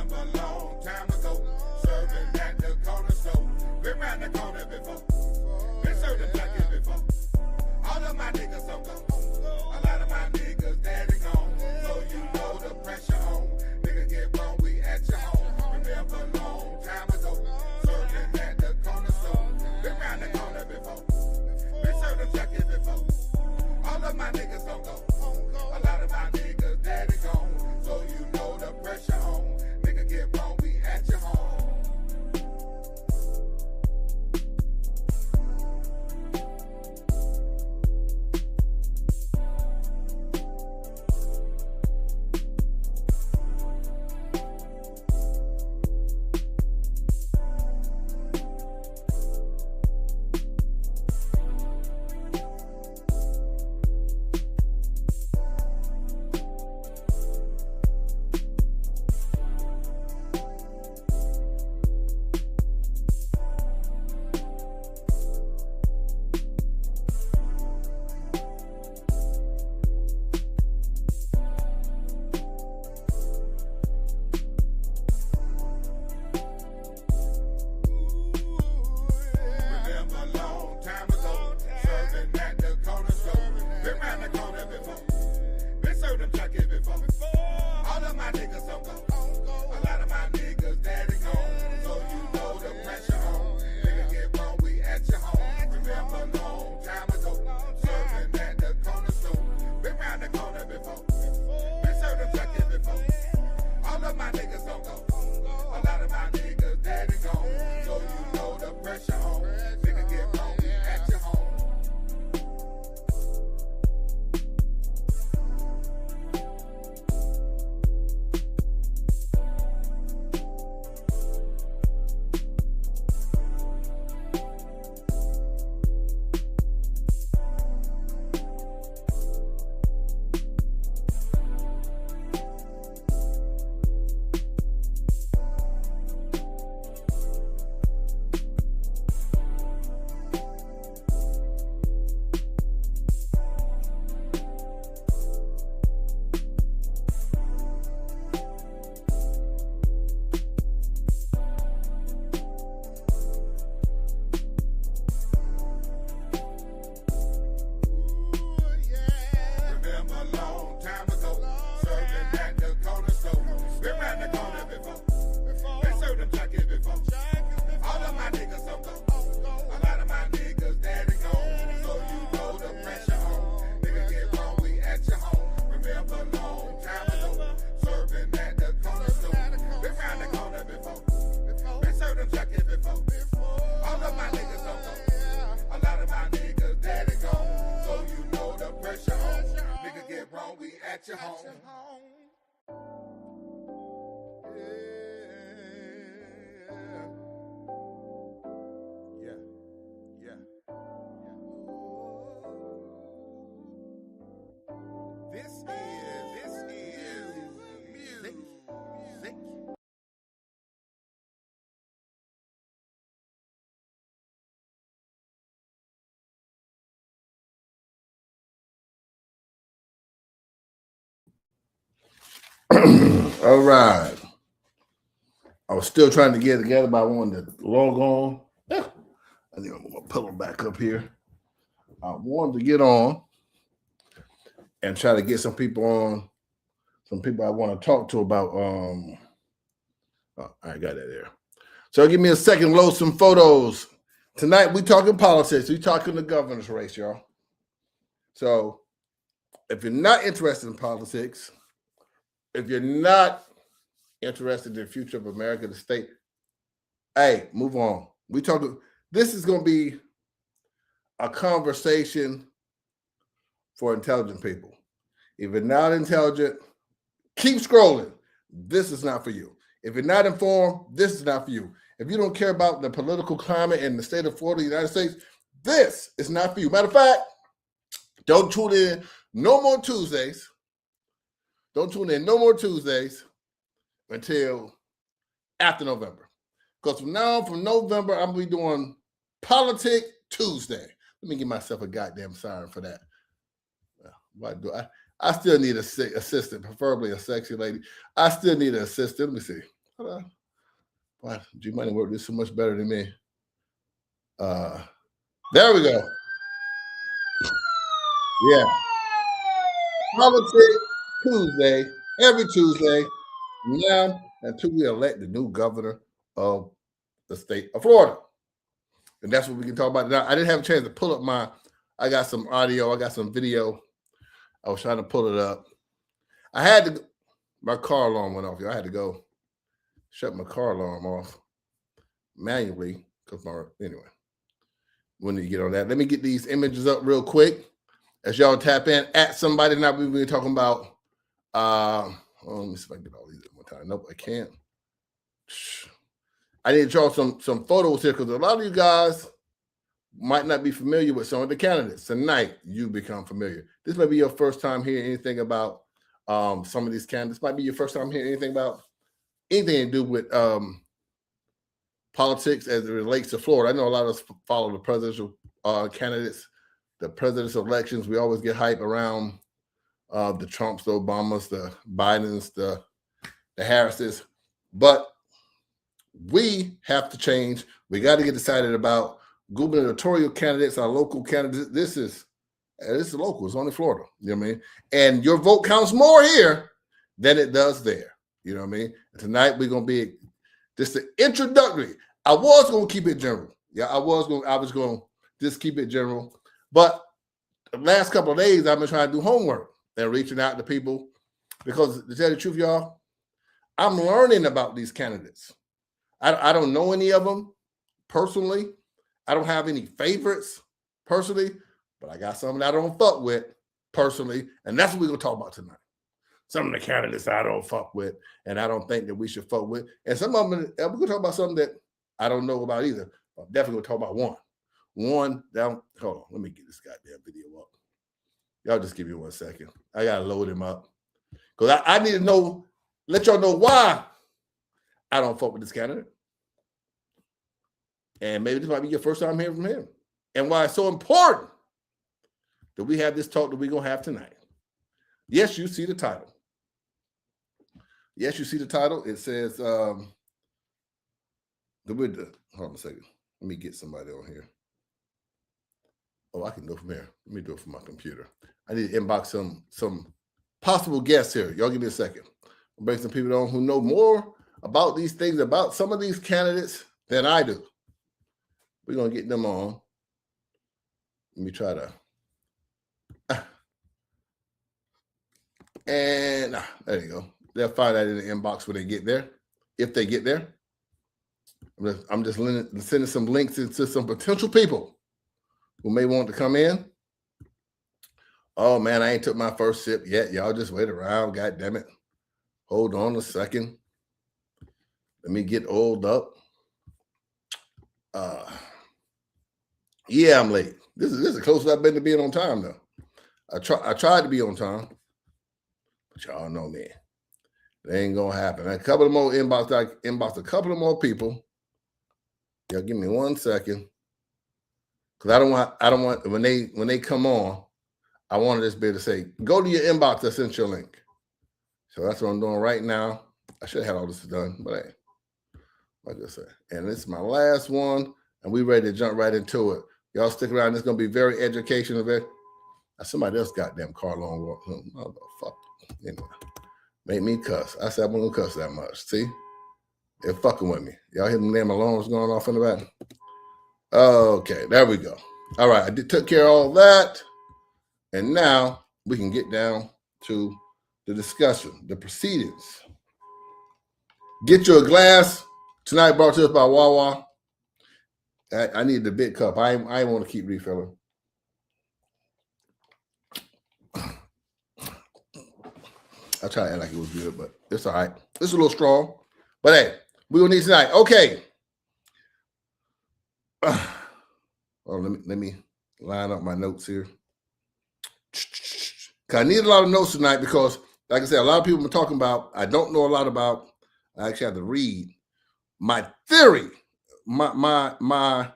Remember a long time ago, serving at the corner store. Been round the corner before. Been serving junkies before. All of my niggas on go. A lot of my niggas daddy gone. So you know the pressure on. Nigga get wrong, we at your home. Remember a long time ago, serving at the corner store. Been round the corner before. Been serving junkies before. All of my niggas on go. A lot of my niggas daddy gone. So you know the pressure on. Nigga get wrong, we at your home. All right. I was still trying to get it together, but I wanted to log on. Yeah. I think I'm going to pull them back up here. I wanted to get on and try to get some people on, some people I want to talk to about. I got that there. So give me a second, load some photos. Tonight we talking politics. We talking the governor's race, y'all. So if you're not interested in politics, if you're not interested in the future of America, the state, hey, move on. We talking. This is going to be a conversation for intelligent people. If you're not intelligent, keep scrolling. This is not for you. If you're not informed, this is not for you. If you don't care about the political climate in the state of Florida, United States, this is not for you. Matter of fact, don't tune in no more Tuesdays. Don't tune in no more Tuesdays until after November. Because from now on, from November, I'm going to be doing Politic Tuesday. Let me give myself a goddamn siren for that. Why do I still need an assistant, preferably a sexy lady. I still need an assistant. Let me see. Why G-Money work this so much better than me? There we go. Yeah. Politics Tuesday, every Tuesday, now until we elect the new governor of the state of Florida. And that's what we can talk about now. I didn't have a chance to pull up I got some audio, I got some video. I was trying to pull it up. My car alarm went off. I had to go shut my car alarm off manually. Anyway, we need to get on that. Let me get these images up real quick as y'all tap in at somebody. Now we've been talking about, let me see if I can get all these at one time. Nope, I can't. I need to draw some photos here because a lot of you guys might not be familiar with some of the candidates. Tonight, you become familiar. This may be your first time hearing anything about some of these candidates. Might be your first time hearing anything about anything to do with politics as it relates to Florida. I know a lot of us follow the presidential candidates, the presidential elections. We always get hype around the Trumps, the Obamas, the Bidens, the Harrises. But we have to change. We got to get decided about gubernatorial candidates, our local candidates. This is local. It's only Florida. You know what I mean? And your vote counts more here than it does there. You know what I mean? And tonight we're gonna be just the introductory. I was gonna keep it general. Yeah, I was gonna just keep it general. But the last couple of days I've been trying to do homework and reaching out to people because to tell the truth, y'all, I'm learning about these candidates. I don't know any of them personally. I don't have any favorites personally, but I got some that I don't fuck with personally, and that's what we're gonna talk about tonight. Some of the candidates I don't fuck with, and I don't think that we should fuck with, and some of them we're gonna talk about something that I don't know about either. I'm definitely gonna talk about one. One down. Hold on, let me get this goddamn video up. Y'all just give me 1 second. I gotta load him up because I need to know. Let y'all know why I don't fuck with this candidate. And maybe this might be your first time hearing from him. And why it's so important that we have this talk that we're going to have tonight. Yes, you see the title. Yes, you see the title. It says, hold on a second. Let me get somebody on here. Oh, I can go from here. Let me do it from my computer. I need to inbox some possible guests here. Y'all give me a second. I'll bring some people on who know more about these things, about some of these candidates than I do. We're going to get them on. Let me try to. And there you go. They'll find that in the inbox when they get there. If they get there. I'm just sending some links to some potential people who may want to come in. Oh, man, I ain't took my first sip yet. Y'all just wait around. God damn it. Hold on a second. Let me get oiled up. Yeah, I'm late. This is the closest I've been to being on time, though. I tried to be on time, but y'all know me. It ain't gonna happen. A couple of more inbox a couple of more people. Y'all give me 1 second, because I don't want when they come on, I want to just be able to say, go to your inbox. I sent your link. So that's what I'm doing right now. I should have had all this done, but hey, like I said, and this is my last one, and we ready to jump right into it. Y'all stick around. It's gonna be very educational. Somebody else goddamn car long walk. Oh, fuck. Anyway, made me cuss. I said I wasn't gonna cuss that much. See, they're fucking with me. Y'all hear them damn alarms going off in the back? Okay, there we go. All right, I took care of all that, and now we can get down to the discussion, the proceedings. Get you a glass tonight. Brought to us by Wawa. I need the big cup. I want to keep refilling. I try to act like it was good, but it's all right. It's a little strong, but hey, we will need tonight. Okay. Let me line up my notes here. I need a lot of notes tonight because, like I said, a lot of people have been talking about. I don't know a lot about. I actually have to read my theory. I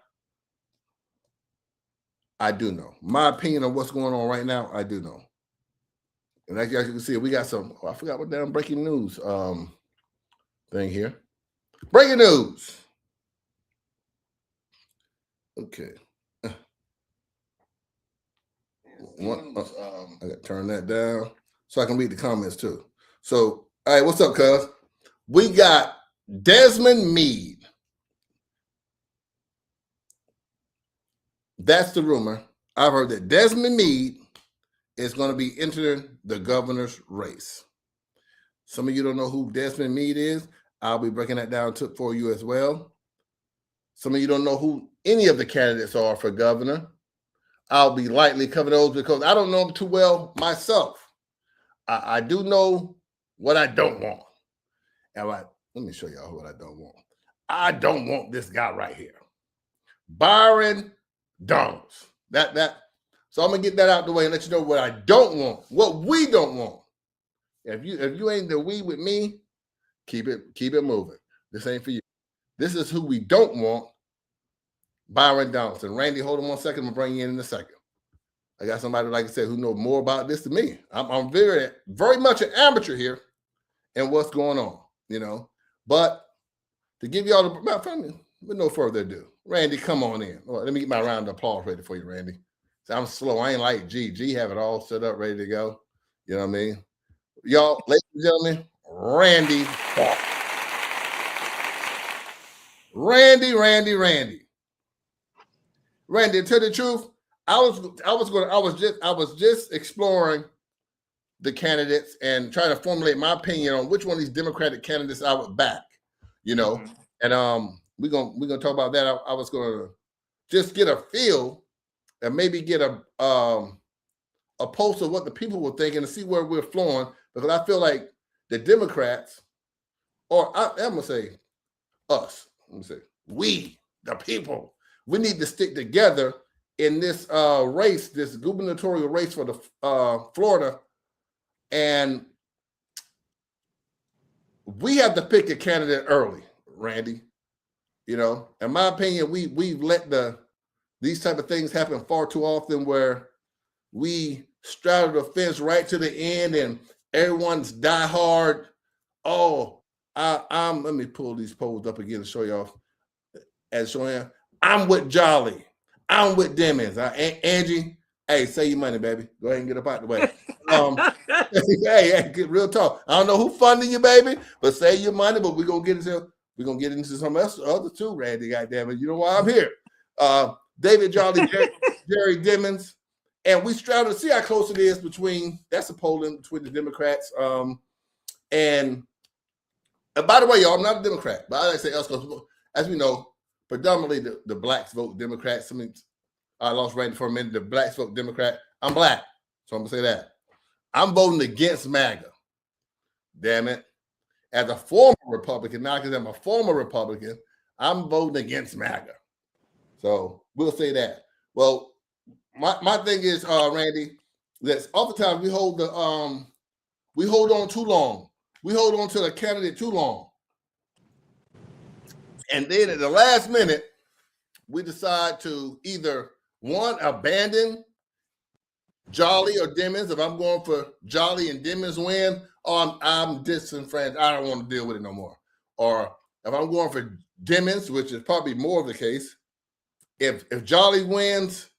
do know. My opinion on what's going on right now, I do know. And as you can see, we got some, I forgot what damn breaking news thing here. Breaking news. Okay. I got to turn that down so I can read the comments too. So, all right, what's up, cuz? We got Desmond Meade. That's the rumor. I've heard that Desmond Meade is going to be entering the governor's race. Some of you don't know who Desmond Meade is. I'll be breaking that down for you as well. Some of you don't know who any of the candidates are for governor. I'll be lightly covering those because I don't know them too well myself. I do know what I don't want. And let me show y'all what I don't want. I don't want this guy right here, Byron Donalds. So I'm gonna get that out the way and let you know what I don't want, what we don't want. If you ain't the we with me, keep it moving. This ain't for you. This is who we don't want. Byron Donaldson. Randy, hold on 1 second. I'm gonna bring you in a second. I got somebody, like I said, who knows more about this than me. I'm very, very much an amateur here in what's going on, you know. But to give y'all the family, with no further ado, Randy, come on in. Well, let me get my round of applause ready for you, Randy. So I'm slow. I ain't like G. G have it all set up, ready to go. You know what I mean? Y'all, ladies and gentlemen, Randy Clark. Randy. Randy, to tell the truth, I was just exploring the candidates and trying to formulate my opinion on which one of these Democratic candidates I would back, you know. And we're gonna talk about that. I was gonna just get a feel and maybe get a pulse of what the people were thinking and see where we're flowing, because I feel like the Democrats, or I'm gonna say us, let me say we, the people, we need to stick together in this race, this gubernatorial race for the Florida, and we have to pick a candidate early, Randy. You know, in my opinion, we've let these type of things happen far too often, where we straddle the fence right to the end, and everyone's diehard. Oh, let me pull these polls up again to show y'all. And show him, I'm with Jolly. I'm with Demons. Angie, hey, say your money, baby. Go ahead and get up out the way. Hey, get real talk. I don't know who funding you, baby, but say your money. But we're gonna get into some other too, Randy. Goddamn it, you know why I'm here. David Jolly, Jerry Demons, and we straddle to see how close it is between. That's a polling between the Democrats. And by the way, y'all, I'm not a Democrat, but I like to say us because, as we know, predominantly the blacks vote Democrats. I mean, I lost Randy for a minute. The blacks vote Democrat. I'm black, so I'm gonna say that. I'm voting against MAGA. Damn it. As a former Republican, not because I'm a former Republican, I'm voting against MAGA. So we'll say that. Well, my thing is, Randy, that oftentimes we hold on too long. We hold on to the candidate too long. And then at the last minute, we decide to either, one, abandon Jolly or Demons. If I'm going for Jolly and Demons win, or I'm disenfranchised. I don't want to deal with it no more. Or if I'm going for Demons, which is probably more of the case, if Jolly wins,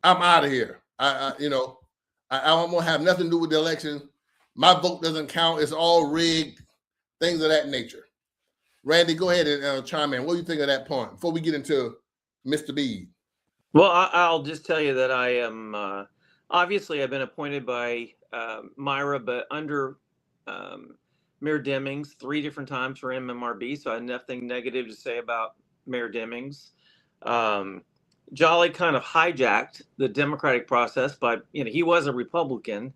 I'm out of here. I don't want to have nothing to do with the election. My vote doesn't count. It's all rigged, things of that nature. Randy, go ahead and chime in. What do you think of that point before we get into Mr. Meade? Well, I'll just tell you that I am obviously I've been appointed by Myra, but under Mayor Demings 3 different times for MMRB, so I have nothing negative to say about Mayor Demings. Jolly kind of hijacked the Democratic process, but he was a Republican,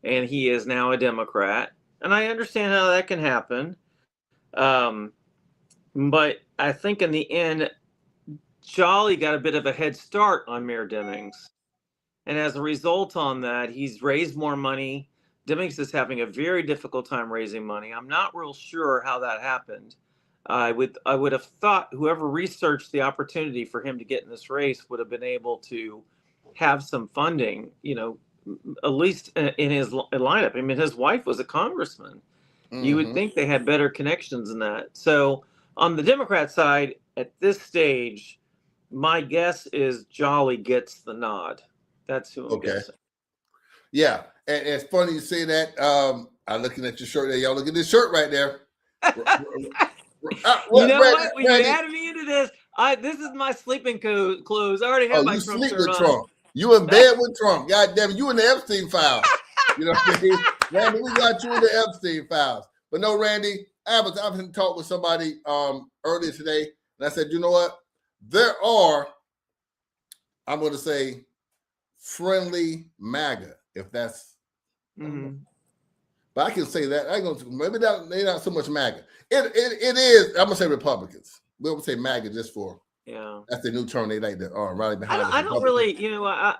and he is now a Democrat, and I understand how that can happen. But I think in the end, Jolly got a bit of a head start on Mayor Demings. And as a result on that, he's raised more money. Demings is having a very difficult time raising money. I'm not real sure how that happened. I would have thought whoever researched the opportunity for him to get in this race would have been able to have some funding, at least in his lineup. I mean, his wife was a congressman. You would think they had better connections than that. So On the Democrat side, at this stage, my guess is Jolly gets the nod. That's who I'm guessing. Yeah, and it's funny you say that. I'm looking at your shirt there. Y'all look at this shirt right there. You know what? When you added me into this, this is my sleeping clothes. I already have my you Trump sleep shirt with on. Trump. You in bed with Trump. God damn it. You in the Epstein files. You know what I mean? Randy, we got you in the Epstein files. But no, Randy, I was talking with somebody earlier today, and I said, you know what? There are, I'm going to say, friendly MAGA, if that's, but I can say that. I going to maybe they're not so much MAGA. It is. I'm gonna say Republicans. We'll say MAGA just for that's the new term they like to rally behind. I don't really,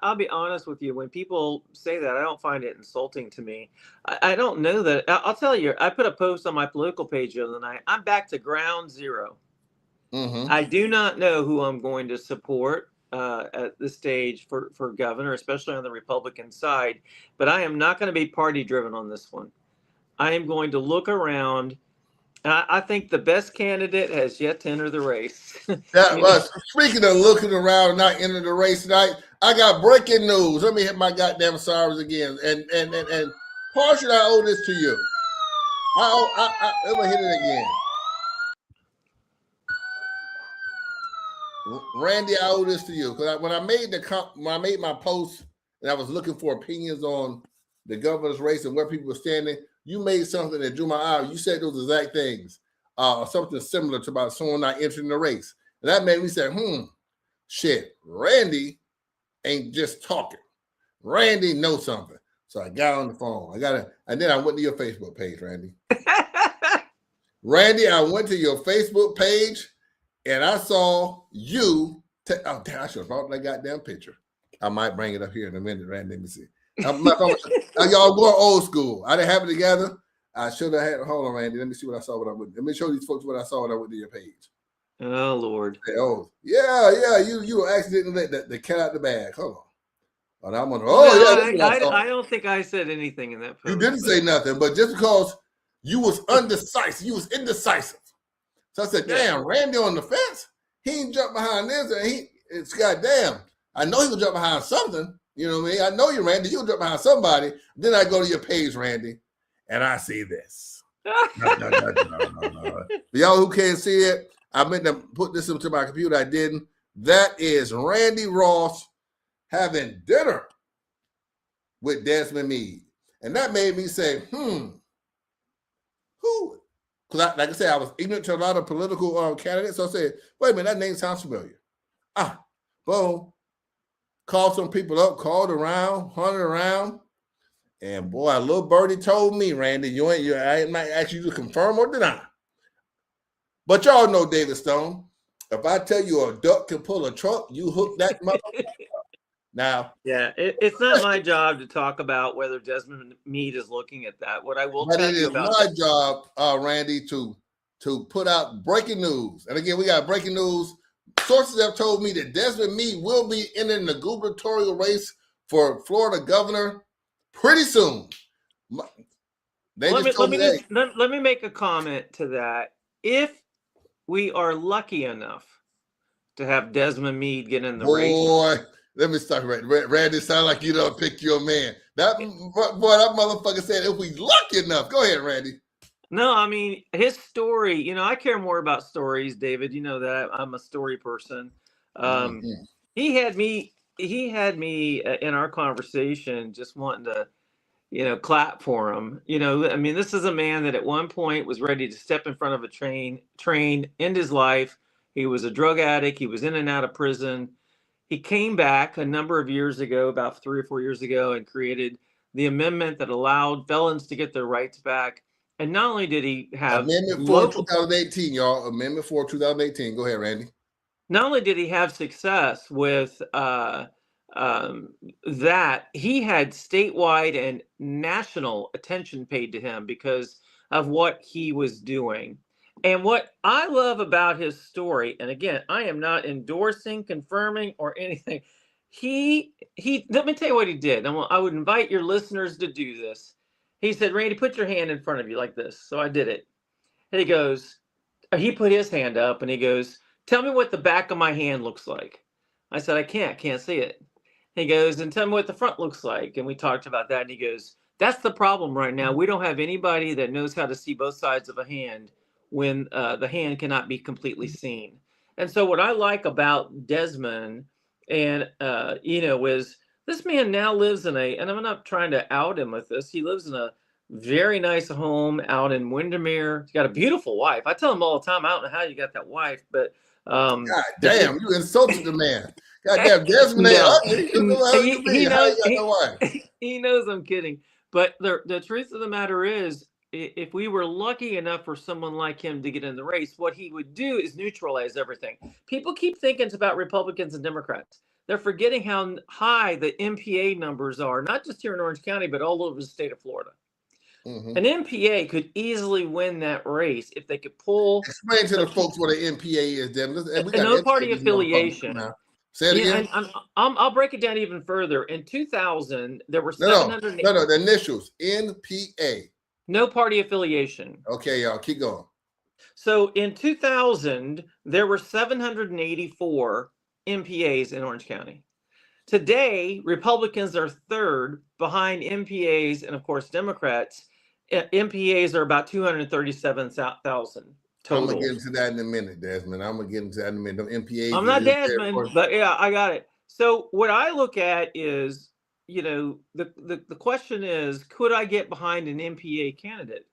I'll be honest with you. When people say that, I don't find it insulting to me. I don't know that. I'll tell you. I put a post on my political page the other night. I'm back to ground zero. I do not know who I'm going to support at this stage for governor, especially on the Republican side. But I am not going to be party driven on this one. I am going to look around. I think the best candidate has yet to enter the race. Speaking of looking around and not entering the race tonight, I got breaking news. Let me hit my goddamn sirens again. And partially I owe this to you. Let me hit it again. Randy, I owe this to you because when I made my post and I was looking for opinions on the governor's race and where people were standing, you made something that drew my eye. You said those exact things, something similar to about someone not entering the race, and that made me say, shit, Randy ain't just talking. Randy knows something. So I got on the phone. And then I went to your Facebook page, Randy. Randy, I went to your Facebook page. And I saw you. Oh, damn, I should have brought that goddamn picture. I might bring it up here in a minute, Randy. Let me see. Y'all going old school. I didn't have it together. I should have had. Hold on, Randy. Let me see what I saw. Let me show these folks what I saw when I went to your page. Oh Lord. Yeah. You accidentally let the cat out the bag. Hold on. And I'm on. I don't think I said anything in that post. You didn't say nothing, but just because you was undecisive, you was indecisive. So I said, damn, Randy on the fence. He ain't jump behind this. And it's goddamn. I know he will jump behind something. You know what I mean? I know you, Randy. You'll jump behind somebody. Then I go to your page, Randy, and I see this. For y'all who can't see it, I meant to put this into my computer. I didn't. That is Randy Ross having dinner with Desmond Meade. And that made me say, who? Because, like I said, I was ignorant to a lot of political candidates. So I said, wait a minute, that name sounds familiar. Boom. Called some people up, called around, hunted around. And boy, a little birdie told me, Randy, I might ask you to confirm or deny. But y'all know David Stone. If I tell you a duck can pull a truck, you hook that motherfucker. Now, it's not my job to talk about whether Desmond Meade is looking at that. What I will tell you about my job, Randy, to put out breaking news. And again, we got breaking news. Sources have told me that Desmond Meade will be entering the gubernatorial race for Florida governor pretty soon. Let me make a comment to that. If we are lucky enough to have Desmond Meade get in the race. Boy, let me start right. Randy, sound like you don't pick your man. That motherfucker said if we lucky enough. Go ahead, Randy. No, I mean his story. I care more about stories, David. You know that I'm a story person. He had me in our conversation just wanting to, clap for him. I mean, this is a man that at one point was ready to step in front of a train, end his life. He was a drug addict. He was in and out of prison. He came back a number of years ago, about 3 or 4 years ago, and created the amendment that allowed felons to get their rights back. And not only did he have Amendment 4 2018, y'all. Amendment 4 2018. Go ahead, Randy. Not only did he have success with that, he had statewide and national attention paid to him because of what he was doing. And what I love about his story, and again, I am not endorsing, confirming, or anything. He let me tell you what he did. I would invite your listeners to do this. He said, Randy, put your hand in front of you like this. So I did it. And he goes, he put his hand up and he goes, "Tell me what the back of my hand looks like." I said, "I can't see it." He goes, "And tell me what the front looks like." And we talked about that. And he goes, "That's the problem right now. We don't have anybody that knows how to see both sides of a hand when the hand cannot be completely seen." And so what I like about Desmond and is this man now lives in and I'm not trying to out him with this. He lives in a very nice home out in Windermere. He's got a beautiful wife. I tell him all the time, I don't know how you got that wife, but God damn, you insulted the man. God damn, Desmond ain't no, ugly. What you he mean? How knows you got no wife? he knows I'm kidding. But the truth of the matter is, if we were lucky enough for someone like him to get in the race, what he would do is neutralize everything. People keep thinking it's about Republicans and Democrats. They're forgetting how high the MPA numbers are, not just here in Orange County, but all over the state of Florida. Mm-hmm. An MPA could easily win that race if they could pull. Explain to the folks what an MPA is, Devin. And we got no party affiliation. Say it again. I'll break it down even further. In 2000, there were 700. No, the initials NPA. No party affiliation. Okay, y'all keep going. So in 2000, there were 784 MPAs in Orange County. Today, Republicans are third behind MPAs and, of course, Democrats. MPAs are about 237,000 total. I'm going to get into that in a minute, Desmond. I'm going to get into that in a minute. MPAs. I'm not Desmond, but yeah, I got it. So what I look at is, the question is, could I get behind an MPA candidate?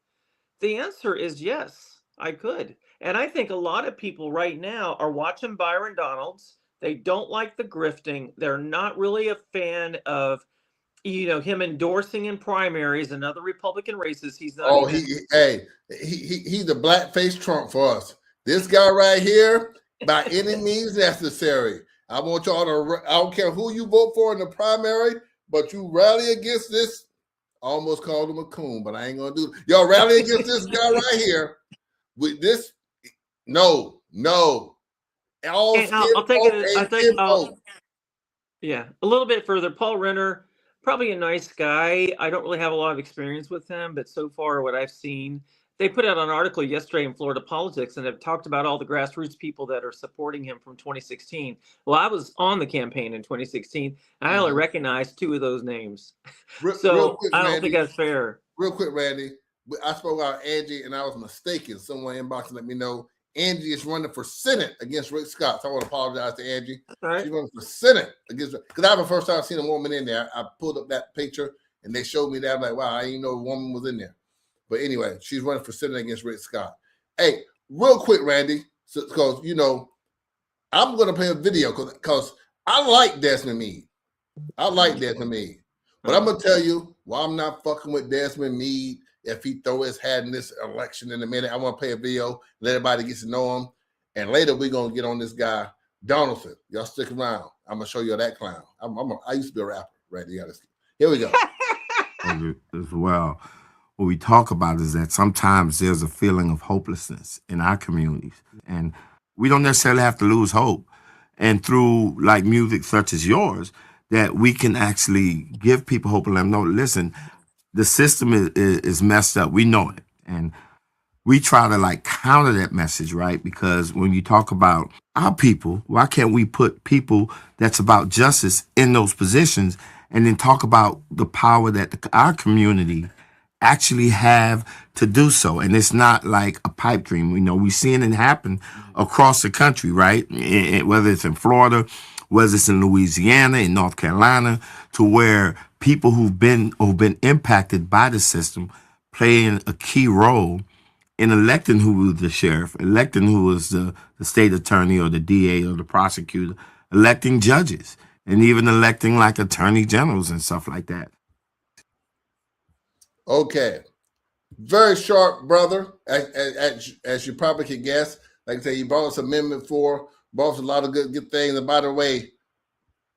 The answer is yes, I could. And I think a lot of people right now are watching Byron Donalds. They don't like the grifting. They're not really a fan of, him endorsing in primaries and other Republican races. He's not. He's the blackface Trump for us. This guy right here, by any means necessary. I want y'all to. I don't care who you vote for in the primary, but you rally against this. I almost called him a coon, but I ain't gonna do it. Y'all rally against this guy right here. With this, no. I'll take it. Yeah, a little bit further. Paul Renner, probably a nice guy. I don't really have a lot of experience with him, but so far what I've seen, they put out an article yesterday in Florida Politics and have talked about all the grassroots people that are supporting him from 2016. Well, I was on the campaign in 2016. And I only recognized two of those names. So quick, I don't think that's fair. Real quick, Randy. I spoke about Angie and I was mistaken. Someone inboxed and let me know Angie is running for Senate against Rick Scott. So I want to apologize to Angie. Right. She's running for Senate against, because I have the first time I've seen a woman in there. I pulled up that picture and they showed me that. I'm like, wow, I didn't know a woman was in there. But anyway, she's running for Senate against Rick Scott. Hey, real quick, Randy, because, I'm going to play a video because I like Desmond Meade. But I'm going to tell you why I'm not fucking with Desmond Meade. If he throw his hat in this election in a minute, I want to play a video, let everybody get to know him. And later we're going to get on this guy, Donaldson. Y'all stick around. I'm going to show you that clown. I used to be a rapper, right? Here we go. As well, what we talk about is that sometimes there's a feeling of hopelessness in our communities. And we don't necessarily have to lose hope. And through like music such as yours, that we can actually give people hope and let them know, listen, the system is messed up. We know it. And we try to like counter that message, right? Because when you talk about our people, why can't we put people that's about justice in those positions and then talk about the power that our community actually have to do so? And it's not like a pipe dream. We're seeing it happen across the country, right? Whether it's in Florida, whether it's in Louisiana, in North Carolina, to where people who've been impacted by the system playing a key role in electing who was the sheriff, electing who was the state attorney or the DA or the prosecutor, electing judges, and even electing like attorney generals and stuff like that. Okay. Very sharp, brother, as you probably can guess. Like I say, you brought us Amendment 4, brought us a lot of good things. And by the way,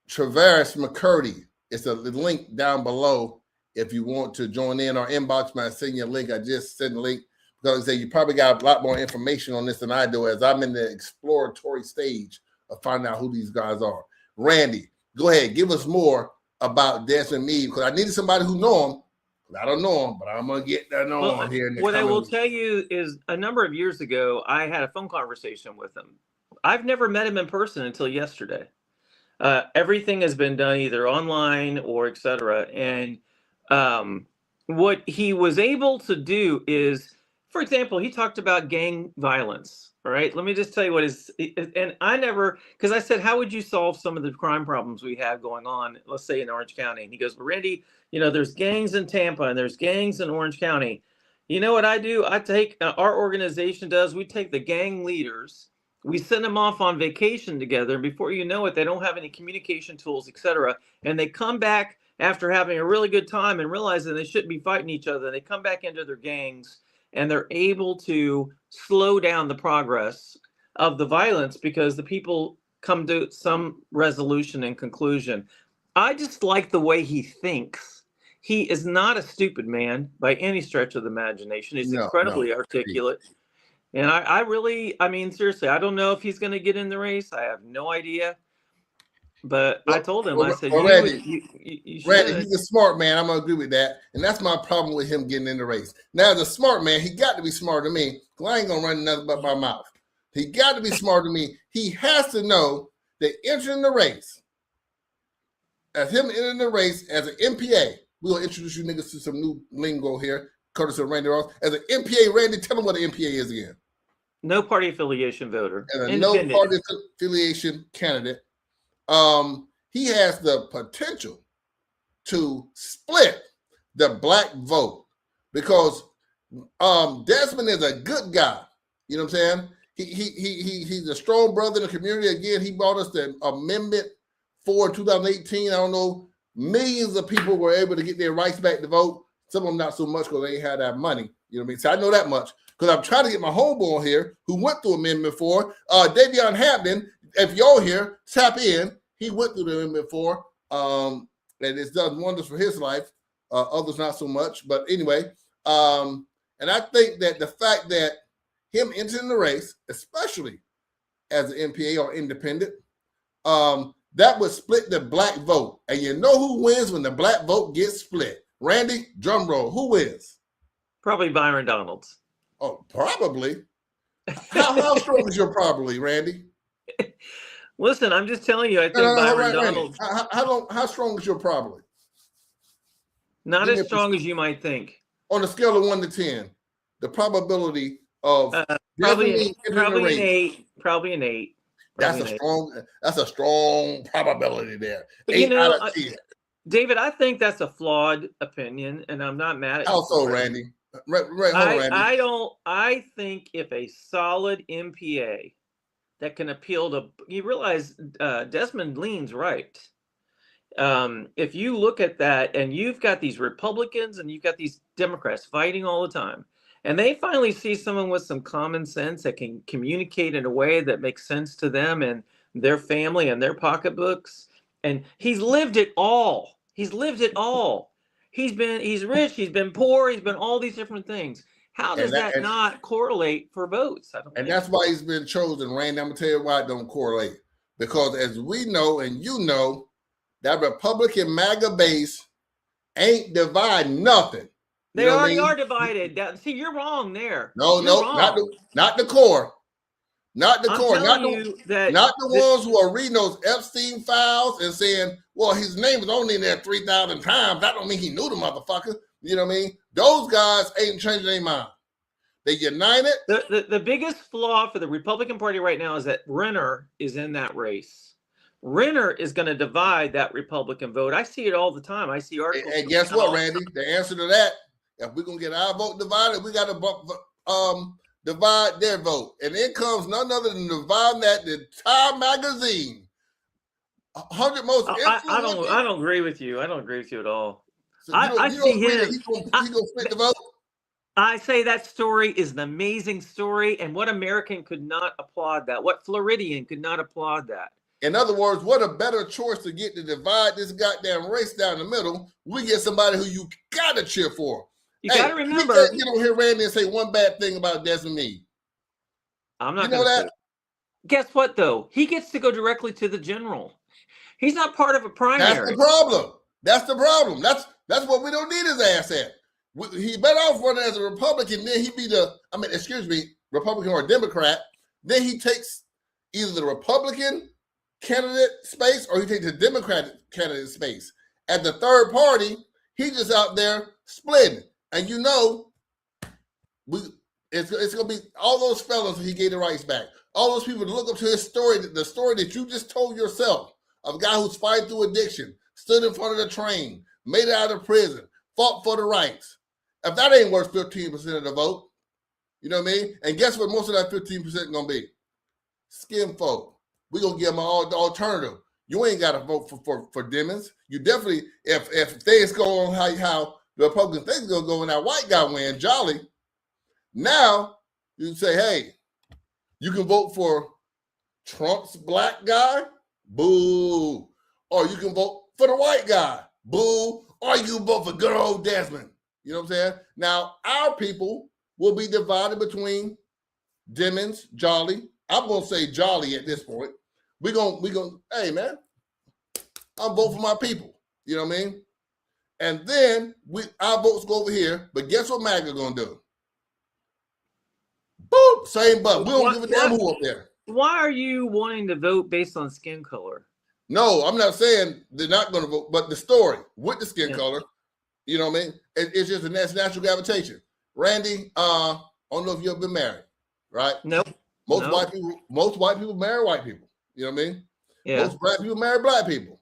Travis McCurdy, it's a link down below if you want to join in. Or inbox me, I send you a link. I just sent a link because I say you probably got a lot more information on this than I do, as I'm in the exploratory stage of finding out who these guys are. Randy, go ahead, give us more about Desmond Meade, because I needed somebody who know him, I don't know him, but I'm gonna get that on here. What I will tell you is, a number of years ago, I had a phone conversation with him. I've never met him in person until yesterday. Everything has been done either online or etc. And what he was able to do is, for example, he talked about gang violence. All right, let me just tell you what is, and I never, because I said, how would you solve some of the crime problems we have going on, let's say in Orange County? And he goes, well, Randy, there's gangs in Tampa and there's gangs in Orange County. You know what I do? I take, our organization does, we take the gang leaders, we send them off on vacation together, and before you know it, they don't have any communication tools, etc. And they come back after having a really good time and realizing they shouldn't be fighting each other. They come back into their gangs, and they're able to slow down the progress of the violence because the people come to some resolution and conclusion. I just like the way he thinks. He is not a stupid man by any stretch of the imagination. He's incredibly articulate. And I really, seriously, I don't know if he's going to get in the race. I have no idea. But I told him, I said, Randy, you should. Randy, he's a smart man. I'm going to agree with that. And that's my problem with him getting in the race. Now, as a smart man, he got to be smarter than me, because I ain't going to run nothing but my mouth. He got to be smarter than me. He has to know that entering the race, as him entering the race as an MPA, we'll introduce you niggas to some new lingo here, courtesy of Randy Ross. As an MPA, Randy, tell him what an MPA is again. No party affiliation voter. And a no party affiliation candidate. He has the potential to split the black vote, because Desmond is a good guy. You know what I'm saying? He's a strong brother in the community. Again, he brought us the Amendment 4 in 2018. I don't know, millions of people were able to get their rights back to vote. Some of them not so much because they ain't had that money. You know what I mean? So I know that much because I'm trying to get my homeboy here who went through Amendment 4. Davion Hampton, if you're here, tap in. He went through the Amendment 4, and it's done wonders for his life. Others not so much. But anyway, and I think that the fact that him entering the race, especially as an MPA or independent, that would split the black vote. And you know who wins when the black vote gets split? Randy, drum roll. Who wins? Probably Byron Donalds. Oh, probably. How strong is your probably, Randy? Listen, I'm just telling you, I think Byron Donalds. How strong is your probably? Not as strong as you might think. On a scale of 1 to 10, the probability of probably an 8. Probably an 8. That's a strong probability there. But 8 out of 10. David, I think that's a flawed opinion, and I'm not mad at you. Also, Randy. Randy. I think if a solid MPA that can appeal to, you realize Desmond leans right. If you look at that, and you've got these Republicans and you've got these Democrats fighting all the time, and they finally see someone with some common sense that can communicate in a way that makes sense to them and their family and their pocketbooks. And he's lived it all. He's lived it all. He's rich, he's been poor, he's been all these different things. How does that not correlate for votes? And that's why he's been chosen, Randy. I'm going to tell you why it don't correlate. Because as we know, and you know, that Republican MAGA base ain't dividing nothing. They already are divided. See, you're wrong there. No, not the core. Not the core. Not the ones who are reading those Epstein files and saying, well, his name is only in there 3,000 times. That don't mean he knew the motherfucker. You know what I mean? Those guys ain't changing their mind. They united. The biggest flaw for the Republican Party right now is that Renner is in that race. Renner is going to divide that Republican vote. I see it all the time. I see articles. And guess what, Randy? The answer to that, if we're going to get our vote divided, we got to divide their vote. And it comes none other than dividing that the Time magazine. 100 most. I don't agree with you. I don't agree with you at all. So I see him. He's going to split the vote. I say that story is an amazing story, and what American could not applaud that? What Floridian could not applaud that? In other words, what a better choice to get to divide this goddamn race down the middle. We get somebody who you gotta cheer for. You gotta remember. You can't get on here, Randy, and say one bad thing about Desmond Meade. I'm not gonna say that. Guess what though? He gets to go directly to the general. He's not part of a primary. That's the problem. That's what we don't need his ass at. He better off running as a Republican. Then he be Republican or Democrat. Then he takes either the Republican candidate space or he takes the Democratic candidate space. At the third party, he just out there splitting. And you know, it's going to be all those fellas he gave the rights back. All those people to look up to his story, the story that you just told yourself of a guy who's fighting through addiction, stood in front of the train, made it out of prison, fought for the rights. If that ain't worth 15% of the vote, you know what I mean? And guess what most of that 15% is going to be? Skin folk. We're going to give them an alternative. You ain't got to vote for Demons. You definitely, if things go on how the Republican things going to go and that white guy win, Jolly, now you say, hey, you can vote for Trump's black guy, boo. Or you can vote for the white guy, boo. Or you can vote for good old Desmond. You know what I'm saying? Now, our people will be divided between Demons, Jolly. I'm going to say Jolly at this point. We're going, hey, man, I'm voting for my people. You know what I mean? And then our votes go over here. But guess what MAGA going to do? Boop, same button. We don't give a damn who up there. Why are you wanting to vote based on skin color? No, I'm not saying they're not going to vote, but the story with the skin color, you know what I mean? It's just a natural gravitation. Randy, I don't know if you've ever been married, right? Nope. Most white people marry white people. You know what I mean? Yeah. Most black people marry black people.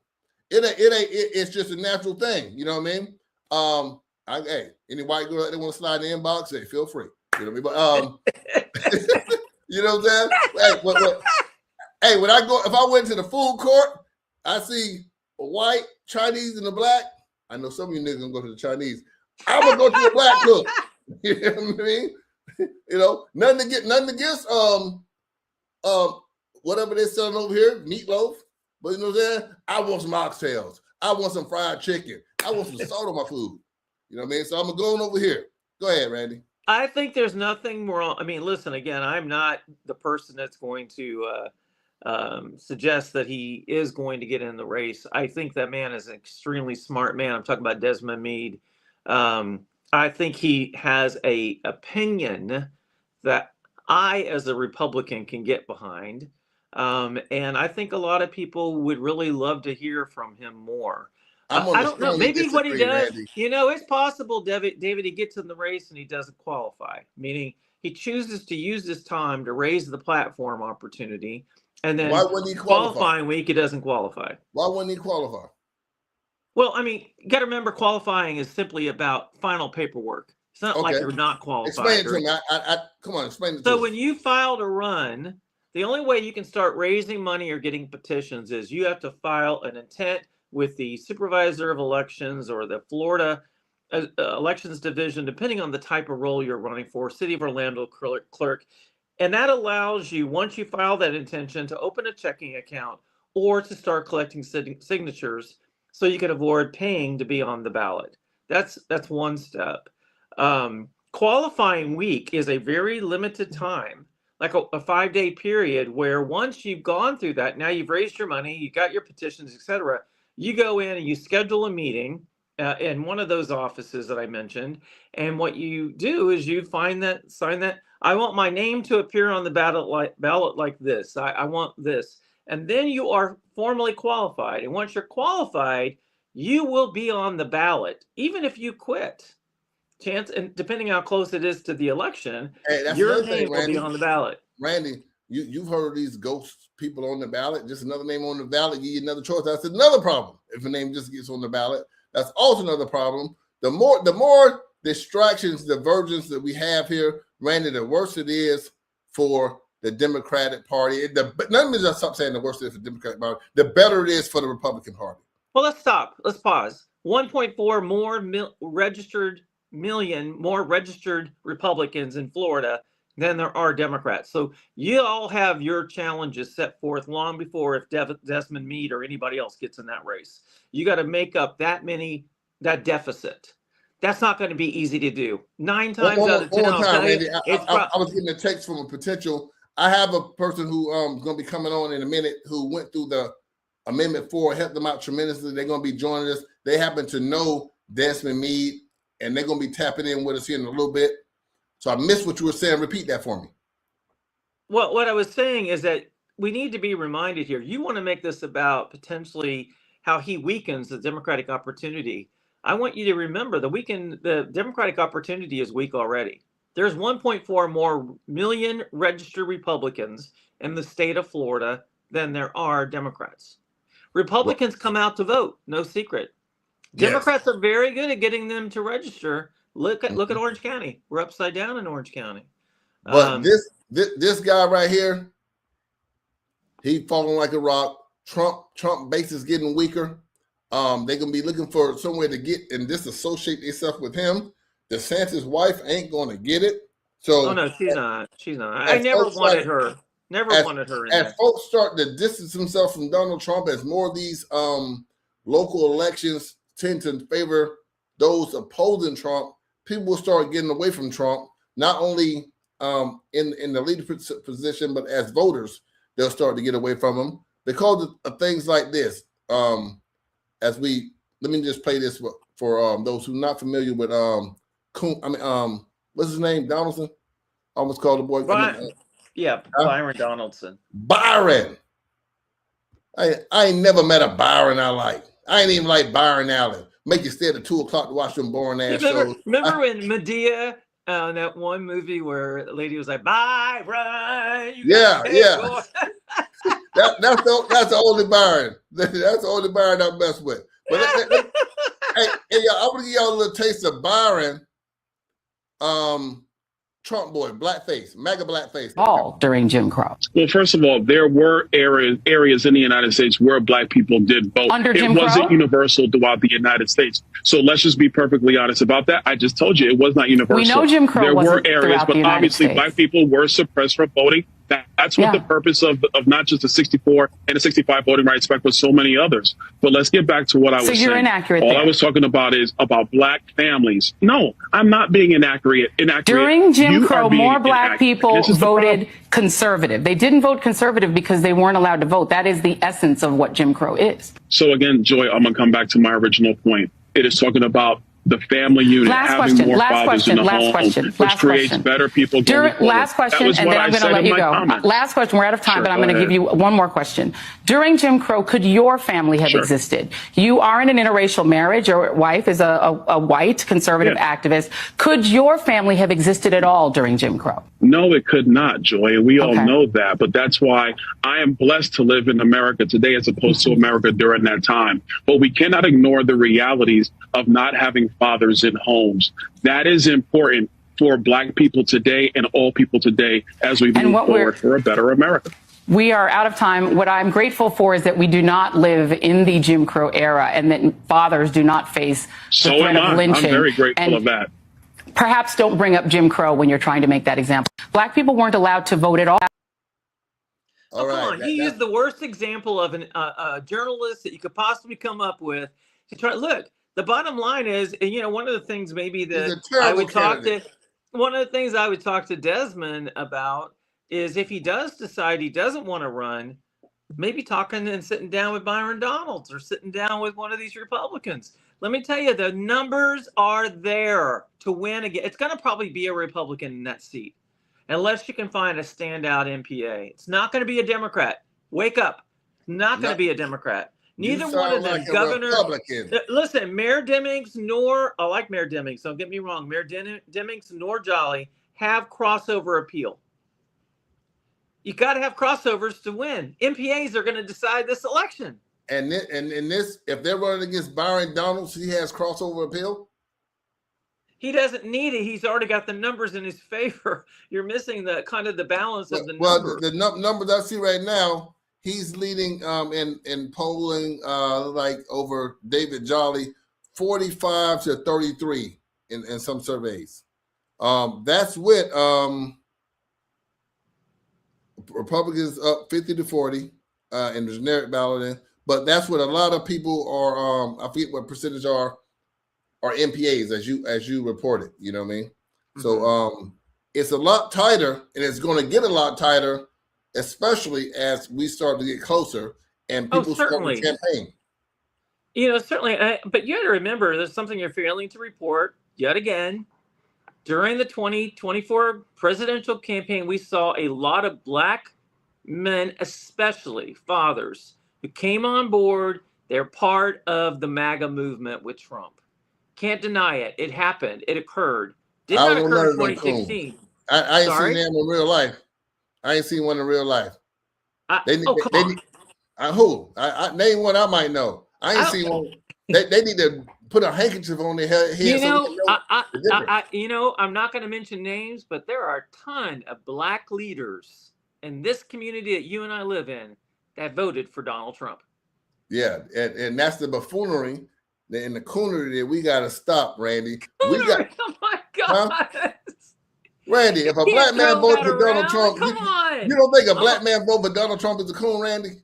It's just a natural thing. You know what I mean? Hey, any white girl that want to slide in the inbox, hey, feel free. You know what I mean? But you know what I'm saying? Hey, when if I went to the food court, I see a white, Chinese, and a black. I know some of you niggas gonna go to the Chinese. I'm gonna go to the black cook. You know what I mean? You know, nothing against whatever they're selling over here, meatloaf. But you know what I'm saying? I want some oxtails. I want some fried chicken. I want some salt on my food. You know what I mean? So I'm going over here. Go ahead, Randy. I think there's nothing wrong. I mean, listen, again, I'm not the person that's going to suggest that he is going to get in the race. I think that man is an extremely smart man. I'm talking about Desmond Meade. I think he has an opinion that I, as a Republican, can get behind. And I think a lot of people would really love to hear from him more. I don't know. Maybe what he does, Randy. You know, it's possible, David, he gets in the race and he doesn't qualify, meaning he chooses to use this time to raise the platform opportunity. And then why wouldn't he qualify? Qualifying week, he doesn't qualify. Why wouldn't he qualify? Well, I mean, you got to remember, qualifying is simply about final paperwork. It's not like you're not qualified. Explain it to me. Come on, explain it to me. So when you file to run, the only way you can start raising money or getting petitions is you have to file an intent with the supervisor of elections or the Florida elections division, depending on the type of role you're running for, City of Orlando clerk. And that allows you, once you file that intention, to open a checking account or to start collecting signatures so you can avoid paying to be on the ballot. That's one step. Qualifying week is a very limited time, like a 5-day period, where once you've gone through that, now you've raised your money, you got your petitions, etc. You go in and you schedule a meeting in one of those offices that I mentioned. And what you do is you sign that, I want my name to appear on the ballot like this. I want this. And then you are formally qualified. And once you're qualified, you will be on the ballot, even if you quit. And depending how close it is to the election, your name will be on the ballot. Randy, you've heard of these ghost people on the ballot, just another name on the ballot, give you another choice. That's another problem. If a name just gets on the ballot, that's also another problem. The more distractions, divergence that we have here, Randy, the worse it is for the Democratic Party. Let me just stop saying the worse it is for the Democratic Party. The better it is for the Republican Party. Well, let's stop. Let's pause. 1.4 more registered Republicans in Florida than there are Democrats. So you all have your challenges set forth long before if Desmond Meade or anybody else gets in that race. You got to make up that deficit. That's not going to be easy to do. 9 times out of 10, I was getting a text from a potential. I have a person who is going to be coming on in a minute who went through the Amendment 4, helped them out tremendously. They're going to be joining us. They happen to know Desmond Meade, and they're going to be tapping in with us here in a little bit. So I missed what you were saying. Repeat that for me. Well, what I was saying is that we need to be reminded here. You want to make this about potentially how he weakens the Democratic opportunity. I want you to remember the Democratic opportunity is weak already. There's 1.4 more million registered Republicans in the state of Florida than there are Democrats. Republicans come out to vote, no secret. Democrats are very good at getting them to register. Look at Orange County. We're upside down in Orange County. But this guy right here, he falling like a rock. Trump base is getting weaker. They're gonna be looking for somewhere to get and disassociate themselves with him. DeSantis' wife ain't gonna get it. So no, she's not. She's not. I never wanted her. Never wanted her in as there. folks start to distance themselves from Donald Trump, as more of these local elections tend to favor those opposing Trump, people will start getting away from Trump, not only in the leadership position, but as voters, they'll start to get away from him because of things like this. Let me just play this for those who are not familiar with what's his name? Donaldson? I almost called the boy. Byron Donaldson. Byron. I ain't never met a Byron I like. I ain't even like Byron Allen. Make you stay at 2:00 to watch them boring ass shows. Remember when Medea, that one movie where the lady was like, Byron. Yeah. That's the only Byron. That's the only Byron I mess with. But hey, y'all, I'm gonna give y'all a little taste of Byron. Trump boy, blackface, MAGA blackface. All during Jim Crow. Well, first of all, there were areas in the United States where black people did vote. Under Jim It wasn't Crow? Universal throughout the United States. So let's just be perfectly honest about that. I just told you it was not universal. We know Jim Crow there were wasn't areas, throughout but the United obviously States. black people were suppressed from voting. That's what the purpose of not just the 64 and the 65 voting rights back, but so many others. But let's get back to what I was saying. So you're inaccurate All there. I was talking about is about black families. No, I'm not being inaccurate. During Jim You Crow, are being more black inaccurate. people This is the voted problem. conservative. They didn't vote conservative because they weren't allowed to vote. That is the essence of what Jim Crow is. So again, Joy, I'm going to come back to my original point. It is talking about the family unit, having more fathers in the home, which creates better people going forward. Last question, That was and what then I I'm going to said let in you my go. comment. Last question. We're out of time, Sure, but I'm go going to give ahead. you one more question. During Jim Crow, could your family have Sure. existed? You are in an interracial marriage. Your wife is a white conservative activist. Could your family have existed at all during Jim Crow? No, it could not, Joy, and we all Okay. know that. But that's why I am blessed to live in America today as opposed to America during that time. But we cannot ignore the realities of not having fathers in homes. That is important for black people today and all people today as we move forward for a better America. We are out of time. What I'm grateful for is that we do not live in the Jim Crow era and that fathers do not face the threat of lynching. I'm very grateful of that. Perhaps don't bring up Jim Crow when you're trying to make that example. Black people weren't allowed to vote at all. All right. Come on, you used the worst example of a journalist that you could possibly come up with to try. Look, the bottom line is, and one of the things maybe that I would talk to Desmond about is if he does decide he doesn't want to run, maybe talking and sitting down with Byron Donalds or sitting down with one of these Republicans. Let me tell you, the numbers are there to win again. It's going to probably be a Republican in that seat, unless you can find a standout MPA. It's not going to be a Democrat. Wake up. Not going to be a Democrat. Neither one of them. Like Governor. Republican. Listen, Mayor Demings I like Mayor Demings, don't get me wrong. Mayor Demings nor Jolly have crossover appeal. You got to have crossovers to win. MPAs are going to decide this election. And in this, if they're running against Byron Donalds, he has crossover appeal. He doesn't need it. He's already got the numbers in his favor. You're missing the kind of the balance of the numbers. The numbers I see right now, he's leading in polling like over David Jolly, 45 to 33 in some surveys. That's with Republicans up 50 to 40 in the generic balloting. But that's what a lot of people are. I forget what percentage are MPAs as you reported. You know what I mean? Mm-hmm. So it's a lot tighter, and it's going to get a lot tighter, especially as we start to get closer and people start the campaign. Certainly. But you got to remember, there's something you're failing to report yet again. During the 2024 presidential campaign, we saw a lot of black men, especially fathers, who came on board. They're part of the MAGA movement with Trump. Can't deny it. It happened. It occurred. Did not occur in 2016. I ain't seen them in real life. I ain't seen one in real life. Come on. Who? I name one I might know. I ain't seen one. They need to put a handkerchief on their head. I'm not going to mention names, but there are a ton of black leaders in this community that you and I live in that voted for Donald Trump. Yeah, and that's the buffoonery and the coonery that we got to stop, Randy. Oh my God. Huh? Randy, if a black man votes for Donald Trump, you don't think a black man vote for Donald Trump is a coon, Randy?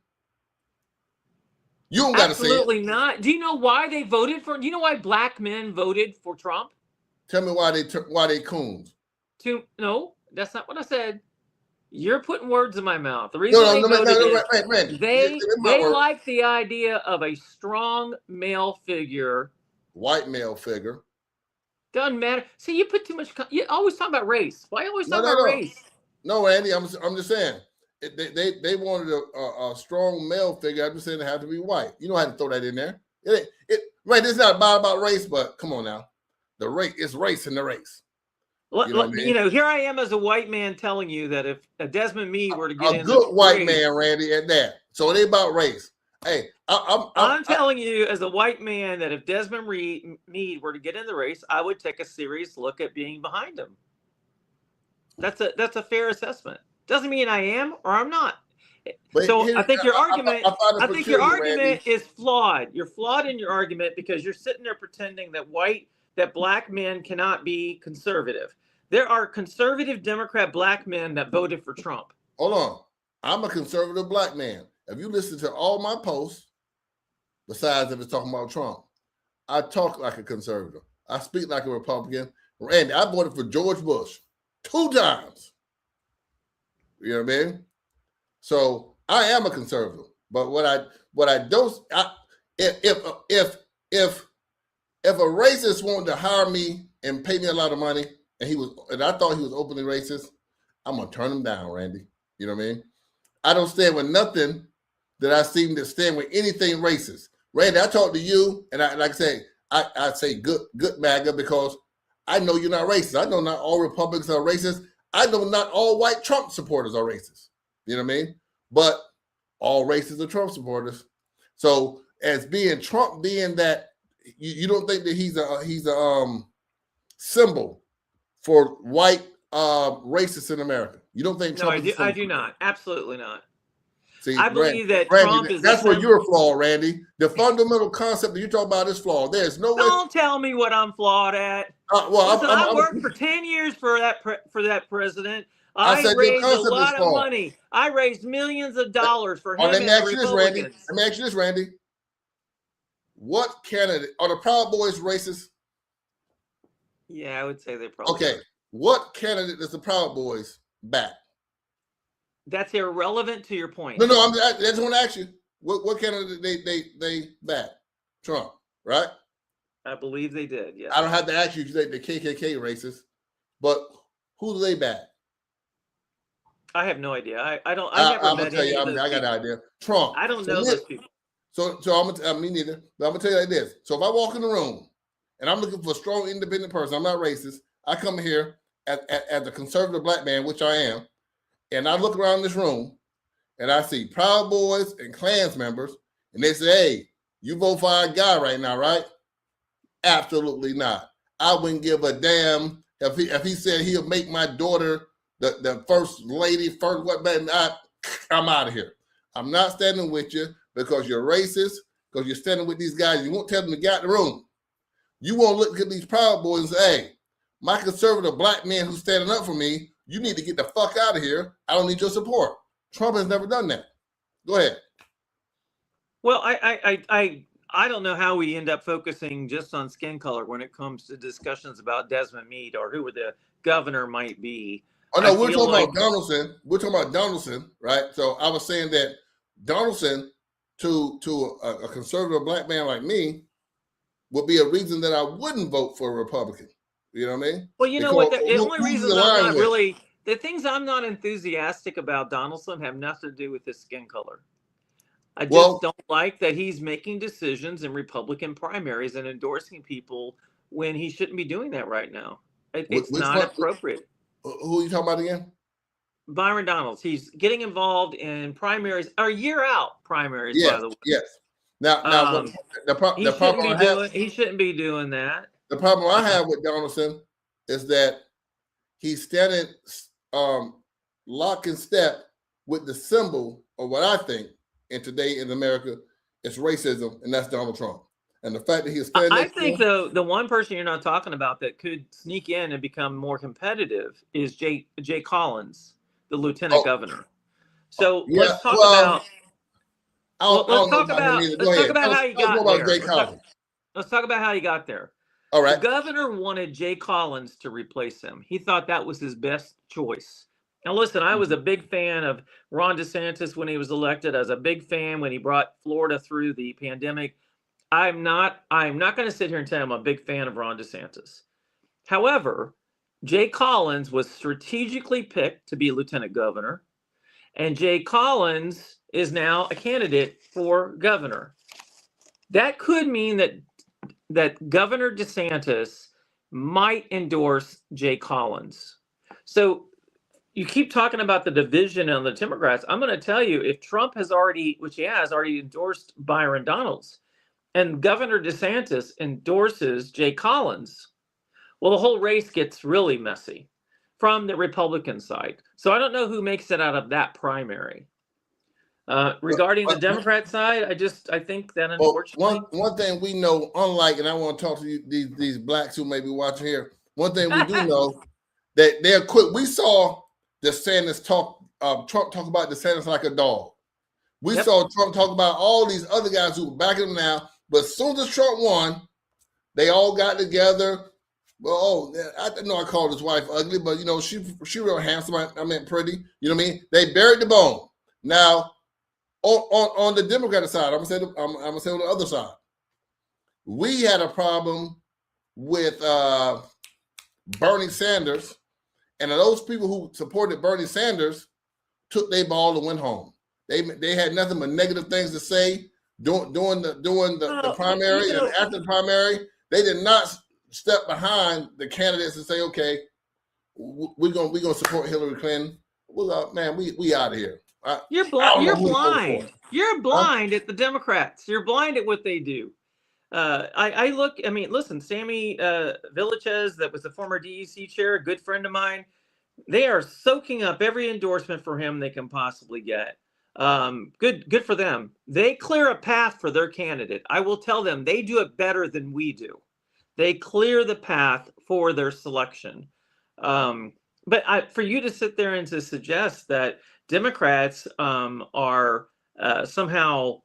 You don't got to say it. Absolutely not. Do you know why they voted for? Do you know why black men voted for Trump? Tell me why they coons. No, that's not what I said. You're putting words in my mouth. The reason they like the idea of a strong male figure, white male figure. Doesn't matter. See, you put too much. You always talk about race. Why always talk about race? No, Andy, I'm just saying. They wanted a strong male figure. I'm just saying it had to be white. You don't have to throw that in there. Right, it's not about race, but come on now. It's race in the race. Here I am as a white man telling you that if Desmond Meade were to get in, a good white man, Randy, at that. So it ain't about race. Hey, I'm telling you as a white man that if Desmond Meade were to get in the race, I would take a serious look at being behind him. That's a fair assessment. Doesn't mean I am or I'm not. So I think your argument is flawed. You're flawed in your argument because you're sitting there pretending that black men cannot be conservative. There are conservative Democrat black men that voted for Trump. Hold on. I'm a conservative black man. If you listen to all my posts, besides if it's talking about Trump, I talk like a conservative. I speak like a Republican. Randy, I voted for George Bush 2 times. You know what I mean? So I am a conservative. But what I don't, if a racist wanted to hire me and pay me a lot of money, and I thought he was openly racist, I'm gonna turn him down, Randy. You know what I mean? I don't stand with nothing that I seem to stand with anything racist. Randy, I talk to you, and I say good MAGA because I know you're not racist. I know not all Republicans are racist. I know not all white Trump supporters are racist. You know what I mean? But all racists are Trump supporters. So as Trump being that, you don't think that he's a symbol for white racists in America? You don't think Trump? No, I do not. Absolutely not. See, I believe that Randy, Trump is. That's where you're flawed, Randy. The fundamental concept that you're talking about is flawed. There's no way. Don't tell me what I'm flawed at. I worked for 10 years for that president. I raised a lot of money. I raised millions of dollars for him and the Republicans. Let me ask you this, Randy. What candidate are the Proud Boys racist? Yeah, I would say they're probably okay. What candidate does the Proud Boys back? That's irrelevant to your point. No, I just want to ask you, what candidate they back? Trump, right? I believe they did. Yeah. I don't have to ask you the KKK racist, but who do they back? I have no idea. I never I'm met gonna tell you. I got an idea. Trump. I don't know those people. So I'm gonna me neither. But I'm gonna tell you like this. So if I walk in the room and I'm looking for a strong, independent person, I'm not racist. I come here as a conservative black man, which I am, and I look around this room and I see Proud Boys and Klans members, and they say, "Hey, you vote for our guy right now, right?" Absolutely not. I wouldn't give a damn if he said he'll make my daughter the first lady, I'm out of here. I'm not standing with you because you're racist, because you're standing with these guys. You won't tell them to get out the room. You won't look at these Proud Boys and say, hey, my conservative black man who's standing up for me, you need to get the fuck out of here. I don't need your support. Trump has never done that. Go ahead. Well, I don't know how we end up focusing just on skin color when it comes to discussions about Desmond Meade or who the governor might be. Oh, no, we're talking about Donaldson. We're talking about Donaldson, right? So I was saying that Donaldson to a conservative black man like me would be a reason that I wouldn't vote for a Republican. You know what I mean? Well, you know Because what? The only who you reasons I'm align not with? really the things I'm not enthusiastic about Donaldson have nothing to do with his skin color. I just Well, don't like that he's making decisions in Republican primaries and endorsing people when he shouldn't be doing that right now. It's which not one? appropriate. Who are you talking about again? Byron Donalds, he's getting involved in primaries, or year out primaries, by Yes, the way. yes. Now, Um, the he problem shouldn't be I have, doing. He shouldn't be doing that. the problem I Uh, have with Donaldson is that he's standing lock and step with the symbol of what I think in today in America is racism, and that's Donald Trump. And the fact that he's standing I next to think him, the one person you're not talking about that could sneak in and become more competitive is Jay Collins, the lieutenant oh, governor. So yeah, let's talk well, about. Well, I don't know about him either. Go let's talk ahead. about how he Tell us more got about there. Jay Collins. Let's talk about how he got there. All The right. governor wanted Jay Collins to replace him. He thought that was his best choice. Now, listen, I was a big fan of Ron DeSantis when he was elected. I was a big fan when he brought Florida through the pandemic. I'm not going to sit here and tell you I'm a big fan of Ron DeSantis. However, Jay Collins was strategically picked to be lieutenant governor, and Jay Collins is now a candidate for governor. That could mean that Governor DeSantis might endorse Jay Collins. So you keep talking about the division on the Democrats. I'm going to tell you, if Trump has already, which he has already endorsed Byron Donalds, and Governor DeSantis endorses Jay Collins, well, the whole race gets really messy from the Republican side. So I don't know who makes it out of that primary. Regarding the Democrat side, I think that unfortunately, one thing we know, unlike, and I want to talk to you, these blacks who may be watching here. One thing we do know that they're quick. We saw DeSantis Trump talk about DeSantis like a dog. We saw Trump talk about all these other guys who were backing him now. But as soon as Trump won, they all got together. Well, I know I called his wife ugly, but you know she real handsome. I meant pretty. You know what I mean? They buried the bone. Now, on the Democratic side, I'm gonna say on the other side, we had a problem with Bernie Sanders, and those people who supported Bernie Sanders took their ball and went home. They had nothing but negative things to say during the primary, and after the primary, they did not step behind the candidates and say, okay, we're gonna support Hillary Clinton. Well, man, we out of here. You're blind. You're blind. You're blind at the Democrats. You're blind at what they do. I look. I mean, listen, Sammy Villaches, that was the former DEC chair, a good friend of mine. They are soaking up every endorsement for him they can possibly get. Good for them. They clear a path for their candidate. I will tell them they do it better than we do. They clear the path for their selection. But for you to sit there and to suggest that Democrats are somehow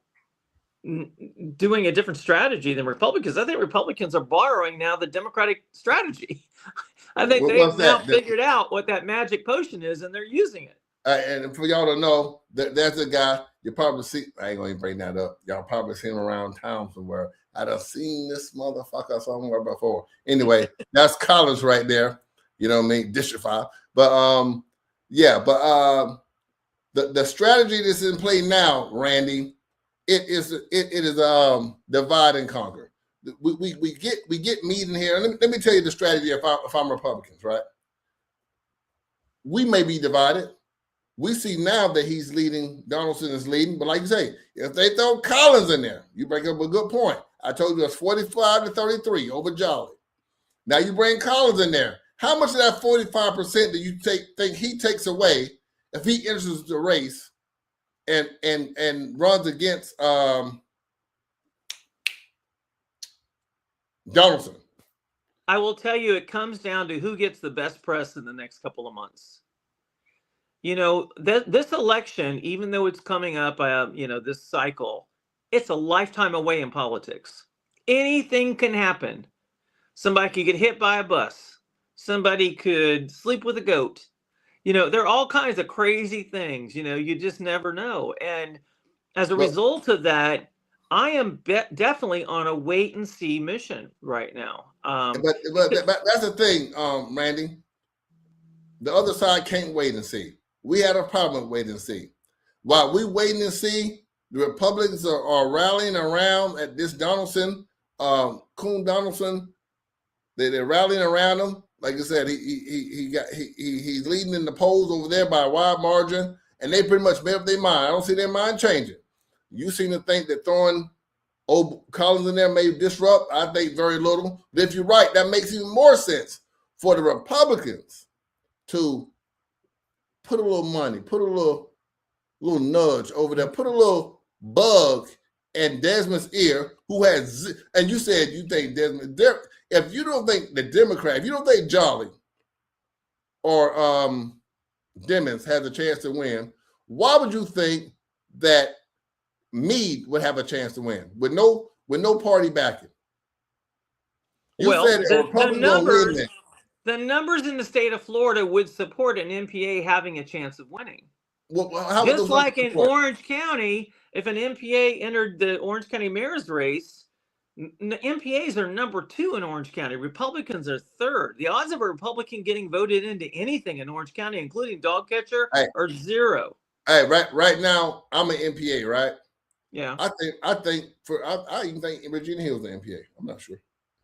doing a different strategy than Republicans, I think Republicans are borrowing now the Democratic strategy. I think they've now figured out what that magic potion is, and they're using it. And for y'all to know, there's a guy you probably see. I ain't gonna even bring that up. Y'all probably seen him around town somewhere. I done seen this motherfucker somewhere before. Anyway, that's Collins right there. You know what I mean? District 5. But the strategy that's in play now, Randy, it is divide and conquer. We get Meade in here. Let me tell you the strategy if I'm Republicans, right? We may be divided. We see now that he's leading, Donaldson is leading, but like you say, if they throw Collins in there, you bring up a good point. I told you it's 45-33 over Jolly. Now you bring Collins in there. How much of that 45% do you think he takes away if he enters the race and runs against Donaldson? I will tell you, it comes down to who gets the best press in the next couple of months. You know, this election, even though it's coming up, this cycle, it's a lifetime away in politics. Anything can happen. Somebody could get hit by a bus. Somebody could sleep with a goat. You know, there are all kinds of crazy things. You know, you just never know. And As a But result of that, I am definitely on a wait and see mission right now. but that's the thing, Randy. The other side can't wait and see. We had a problem with wait and see. While we waiting and see, the Republicans are rallying around at this Donaldson, Coon Donaldson. They're rallying around him. Like I said, he's leading in the polls over there by a wide margin, and they pretty much made up their mind. I don't see their mind changing. You seem to think that throwing old Collins in there may disrupt. I think very little. But if you're right, that makes even more sense for the Republicans to put a little money, put a little nudge over there, put a little bug in Desmond's ear, who has, and you said you think Desmond, if you don't think the Democrat, if you don't think Jolly or Demons has a chance to win, why would you think that Meade would have a chance to win with no party backing? You said the numbers in the state of Florida would support an MPA having a chance of winning. Well, just like in Orange County, if an MPA entered the Orange County mayor's race, the MPAs are number 2 in Orange County. Republicans are 3rd. The odds of a Republican getting voted into anything in Orange County, including dog catcher, are 0. Hey, right now I'm an MPA, right? Yeah. I even think Regina Hill's an MPA. I'm not sure.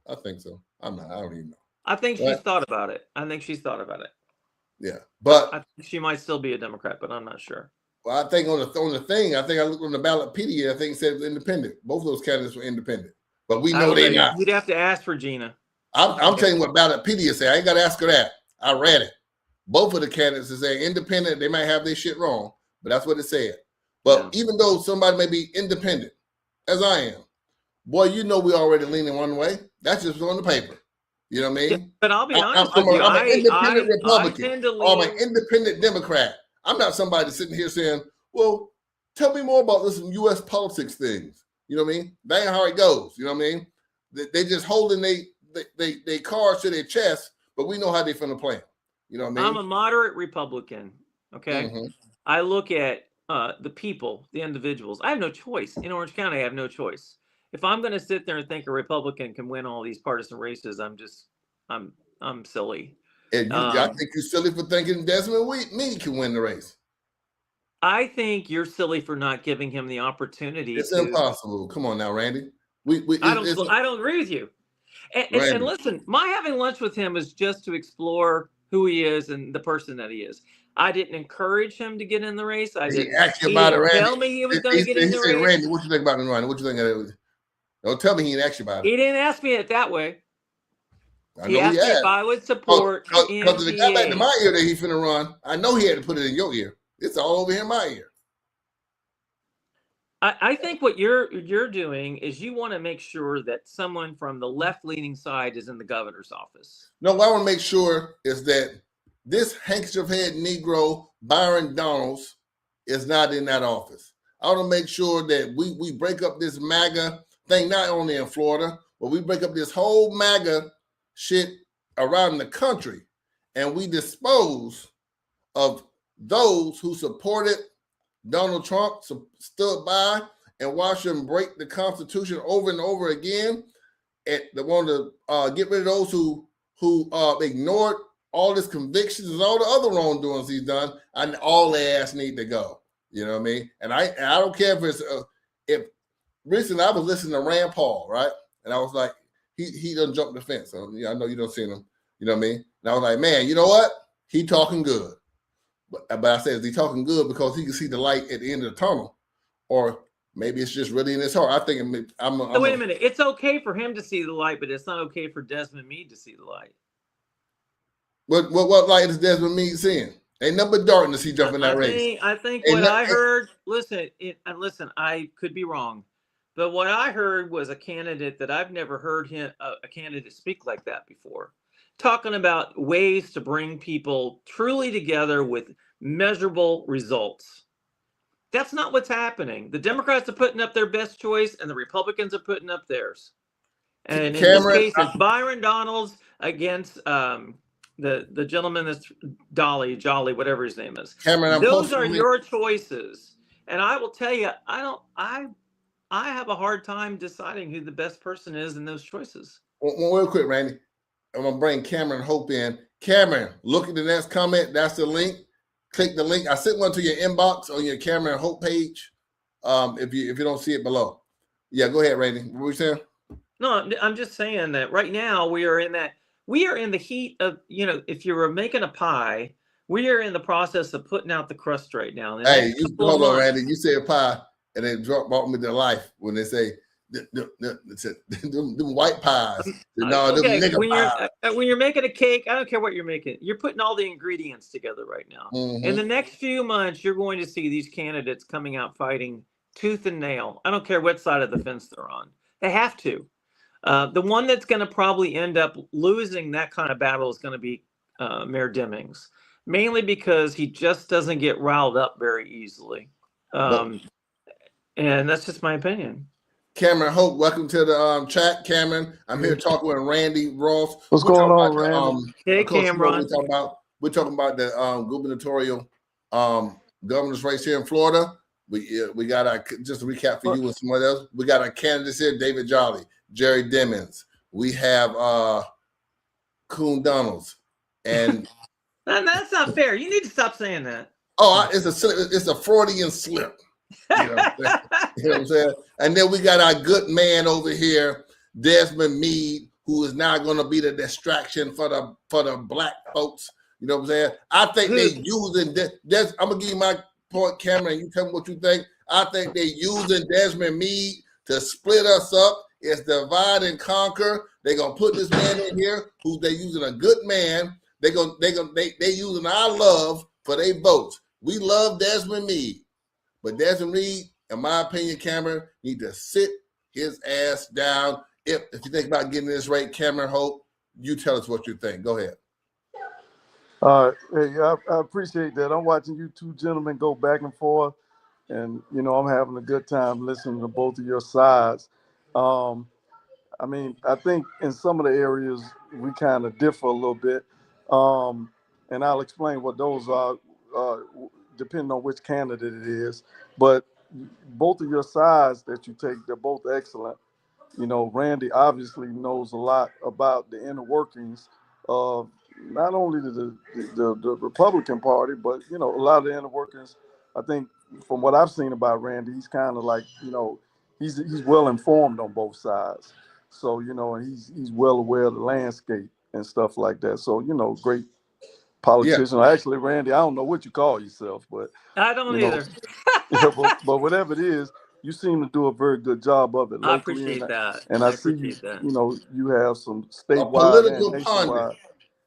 I think so. I don't even know. I think she's thought about it. Yeah, but I think she might still be a Democrat, but I'm not sure. Well, I think on the thing, I think I looked on the Ballotpedia. I think it said it was independent. Both of those candidates were independent, but we know they're not. You'd have to ask Regina. I'm telling you what Ballotpedia said. I ain't got to ask her that. I read it. Both of the candidates are saying independent. They might have their shit wrong, but that's what it said. But even though somebody may be independent, as I am, boy, you know we already leaning one way. That's just on the paper. You know what I mean? Yeah, but I'll be honest with you. I'm an independent Republican. I'm an independent Democrat. I'm not somebody sitting here saying, well, tell me more about this U.S. politics things. You know what I mean? That ain't how it goes. You know what I mean? They just holding they cards to their chest, but we know how they finna play them. You know what I mean? I'm a moderate Republican. Okay. Mm-hmm. I look at the people, the individuals. I have no choice. In Orange County, I have no choice. If I'm going to sit there and think a Republican can win all these partisan races, I'm silly. I think you're silly for thinking Desmond Meade can win the race. I think you're silly for not giving him the opportunity. It's impossible. Come on now, Randy. I don't agree with you. And listen, my having lunch with him is just to explore who he is and the person that he is. I didn't encourage him to get in the race. I didn't ask you about it, Randy. Tell me he was going to get in the race. Randy, what you think about him, Randy? What you think of it? Don't tell me he didn't ask you about it. He didn't ask me it that way. He asked me if I would support. Because if it got back to my ear that he's finna run, I know he had to put it in your ear. It's all over here in my ear. I think what you're doing is you want to make sure that someone from the left-leaning side is in the governor's office. No, what I want to make sure is that this handkerchief head Negro, Byron Donalds, is not in that office. I want to make sure that we break up this MAGA thing, not only in Florida, but we break up this whole MAGA shit around the country, and we dispose of those who supported Donald Trump, stood by and watched him break the Constitution over and over again, and they want to get rid of those who ignored all his convictions and all the other wrongdoings he's done, and all their ass need to go. You know what I mean? And I don't care if it's if recently I was listening to Rand Paul, right? And I was like, he doesn't jump the fence. So, yeah, I know you don't see him. You know what I mean? And I was like, man, you know what? He talking good. But I said, is he talking good because he can see the light at the end of the tunnel? Or maybe it's just really in his heart. I think wait a minute. It's okay for him to see the light, but it's not okay for Desmond Meade to see the light. What light is Desmond Meade seeing? Ain't nothing but darkness he jumping that race. I think what I heard, listen, I could be wrong, but what I heard was a candidate that I've never heard a candidate speak like that before, talking about ways to bring people truly together with measurable results. That's not what's happening. The Democrats are putting up their best choice, and the Republicans are putting up theirs. And in this case, it's Byron Donalds against the gentleman that's Jolly, whatever his name is. Cameron, those are your choices. And I will tell you, I have a hard time deciding who the best person is in those choices. One real quick, Randy. I'm gonna bring Cameron Hope in. Cameron, look at the next comment. That's the link. Click the link. I sent one to your inbox on your Cameron Hope page. If you don't see it below. Yeah, go ahead, Randy. What were you saying? No, I'm just saying that right now we are in the heat of, if you were making a pie, we are in the process of putting out the crust right now. Hey, hold on, Randy. You said pie, and it brought me to life when they say them white pies. No, okay, them nigga pies. when you're making a cake, I don't care what you're making. You're putting all the ingredients together right now. Mm-hmm. In the next few months, you're going to see these candidates coming out fighting tooth and nail. I don't care what side of the fence they're on. They have to. The one that's going to probably end up losing that kind of battle is going to be Mayor Demings, mainly because he just doesn't get riled up very easily. And that's just my opinion. Cameron Hope, welcome to the chat, Cameron. I'm here talking with Randy Ross. What's going on, Randy? Hey, Cameron. We're talking about the gubernatorial governor's race here in Florida. We got just a recap for you and someone else. We got our candidates here: David Jolly, Jerry Demings. We have Coon Donalds, and that's not fair. You need to stop saying that. Oh, it's a Freudian slip. You know what I'm saying? And then we got our good man over here, Desmond Meade, who is now going to be the distraction for the black folks. You know what I'm saying? I think they're using this. I'm gonna give you my point, Cameron. You tell me what you think. I think they're using Desmond Meade to split us up. It's divide and conquer. They're gonna put this man in here who they using a good man. They using our love for their votes. We love Desmond Meade. But Desmond Meade, in my opinion, Cameron, need to sit his ass down. If you think about getting this right, Cameron Hope, you tell us what you think. Go ahead. Hey, I appreciate that. I'm watching you two gentlemen go back and forth, and I'm having a good time listening to both of your sides. I mean, I think in some of the areas we kind of differ a little bit, and I'll explain what those are. Depending on which candidate it is, but both of your sides that you take, they're both excellent. Randy obviously knows a lot about the inner workings of not only the Republican Party, but a lot of the inner workings. I think from what I've seen about Randy, he's kind of like he's well informed on both sides. So and he's well aware of the landscape and stuff like that. So great politician. Yeah. Actually, Randy, I don't know what you call yourself, but I don't either. but whatever it is, you seem to do a very good job of it locally. I appreciate that. And I see you have some statewide and nationwide.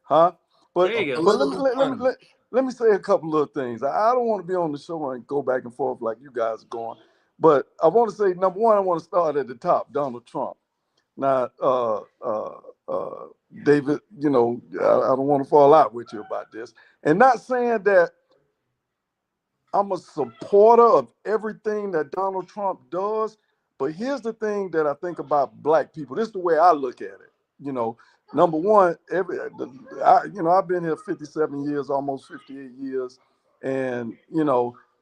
Huh? But, there you go. But let me say a couple of things. I don't want to be on the show and go back and forth like you guys are going. But I want to say, number one, I want to start at the top, Donald Trump. Now, David, I don't want to fall out with you about this. And not saying that I'm a supporter of everything that Donald Trump does, but here's the thing that I think about black people. This is the way I look at it. Number one, I've been here 57 years, almost 58 years, and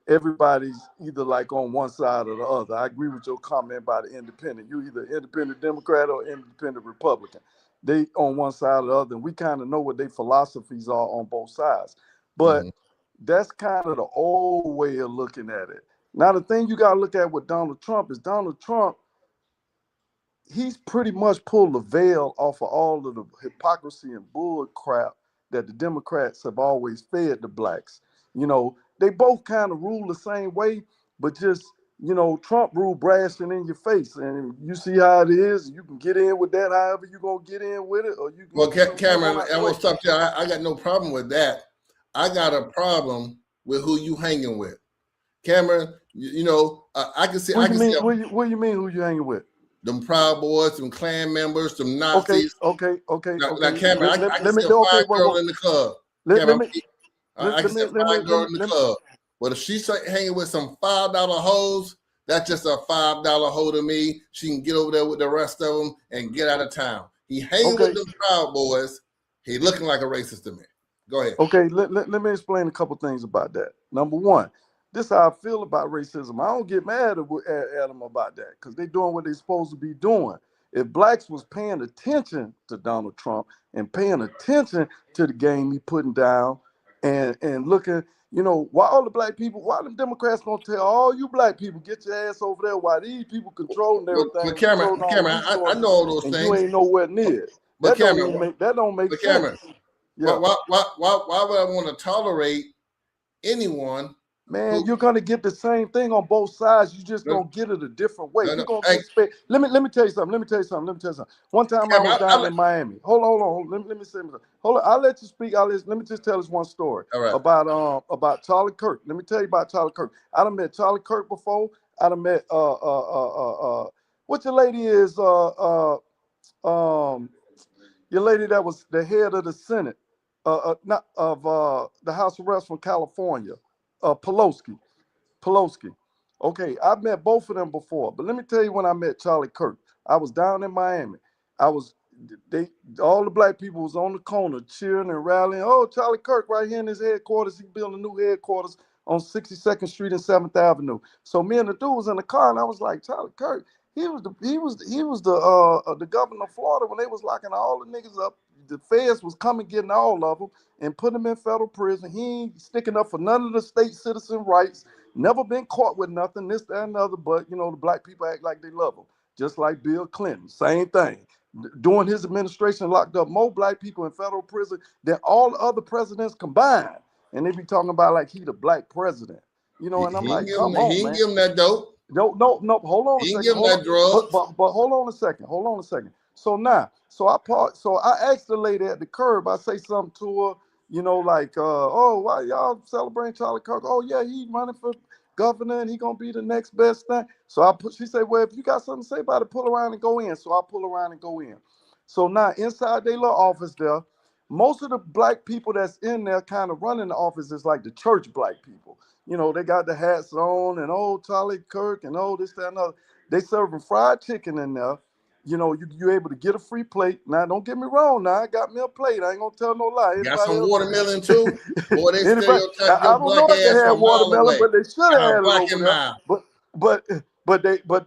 everybody's either like on one side or the other. I agree with your comment about the independent. You're either independent Democrat or independent Republican. They on one side or the other, and we kind of know what their philosophies are on both sides. But that's kind of the old way of looking at it. Now, the thing you got to look at with Donald Trump is Donald Trump, he's pretty much pulled the veil off of all of the hypocrisy and bull crap that the Democrats have always fed the blacks. They both kind of rule the same way, but just, Trump rule brash and in your face. And you see how it is. You can get in with that however you're going to get in with it. Or you can. Well, Cameron, I want to stop you. I got no problem with that. I got a problem with who you hanging with. Cameron, I can see. What do you mean who you hanging with? Them Proud Boys, them Klan members, them Nazis. Okay. Now Cameron, I can see a fine girl in the club. I can see a fine girl in the club. But if she's hanging with some $5 hoes, that's just a $5 hoe to me. She can get over there with the rest of them and get out of town. He hanging with them Proud Boys. He looking like a racist to me. Go ahead. Okay, let me explain a couple things about that. Number one, this is how I feel about racism. I don't get mad at them about that because they're doing what they're supposed to be doing. If blacks was paying attention to Donald Trump and paying attention to the game he putting down and looking, you know, why all the black people, why the Democrats gonna tell all you black people, get your ass over there, why these people controlling everything, But Cameron, I know all those and things. you ain't nowhere near it. But That Cameron, don't make sense. Cameron, yeah. why would I want to tolerate anyone? Man, you're gonna get the same thing on both sides. You just gonna get it a different way. You're gonna get let me tell you something. One time I was down in Miami. Hold on. Let me say something. Hold on. I'll let you speak. Let me just tell this one story about Charlie Kirk. Let me tell you about Charlie Kirk. I done met Charlie Kirk before. I done met what your lady is your lady that was the head of the Senate, not of the House of Reps from California. Pelosi. Okay, I've met both of them before, but let me tell you when I met Charlie Kirk. I was down in Miami. All the black people was on the corner cheering and rallying. Oh, Charlie Kirk right here in his headquarters. He building a new headquarters on 62nd Street and 7th Avenue. So me and the dude was in the car, and I was like, Charlie Kirk, he was the governor of Florida when they was locking all the niggas up. The feds was coming getting all of them and putting them in federal prison. He ain't sticking up for none of the state citizen rights. Never been caught with nothing, this, that, and other. But, you know, the black people act like they love him. Just like Bill Clinton, same thing. During his administration, locked up more black people in federal prison than all the other presidents combined. And they be talking about like he the black president. You know, and I'm like, come on, man. He ain't give him that dope. No. Hold on a second. He ain't give him that drug. But hold on a second. So now, so I asked the lady at the curb, I say something to her, you know, like, oh, why y'all celebrating Charlie Kirk? Oh, yeah, he running for governor and he gonna be the next best thing. So she said, well, if you got something to say about it, pull around and go in. So I pull around and go in. So now inside their little office there, most of the black people that's in there kind of running the office is like the church black people. You know, they got the hats on and Charlie Kirk and this, that, and other. They serving fried chicken in there. You know, you able to get a free plate. Now, don't get me wrong. Now, I got me a plate. I ain't gonna tell no lie. Got some watermelon too. Boy, they stereotype I don't know if they had watermelon, but they should have had it over there.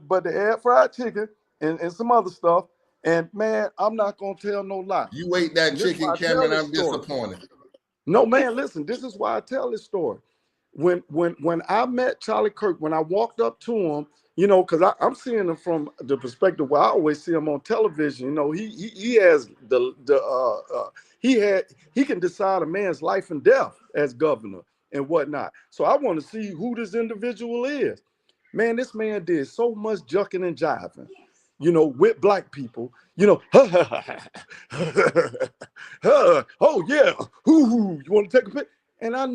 But they had fried chicken and some other stuff. And man, I'm not gonna tell no lie. You ate that chicken, Cameron. I'm disappointed. No, man. Listen, this is why I tell this story. When I met Charlie Kirk, when I walked up to him. You know, because I'm seeing him from the perspective where I always see him on television. You know, he has he can decide a man's life and death as governor and whatnot. So I want to see who this individual is. Man, this man did so much jucking and jiving, you know, with black people. You know, oh yeah, you want to take a picture? And I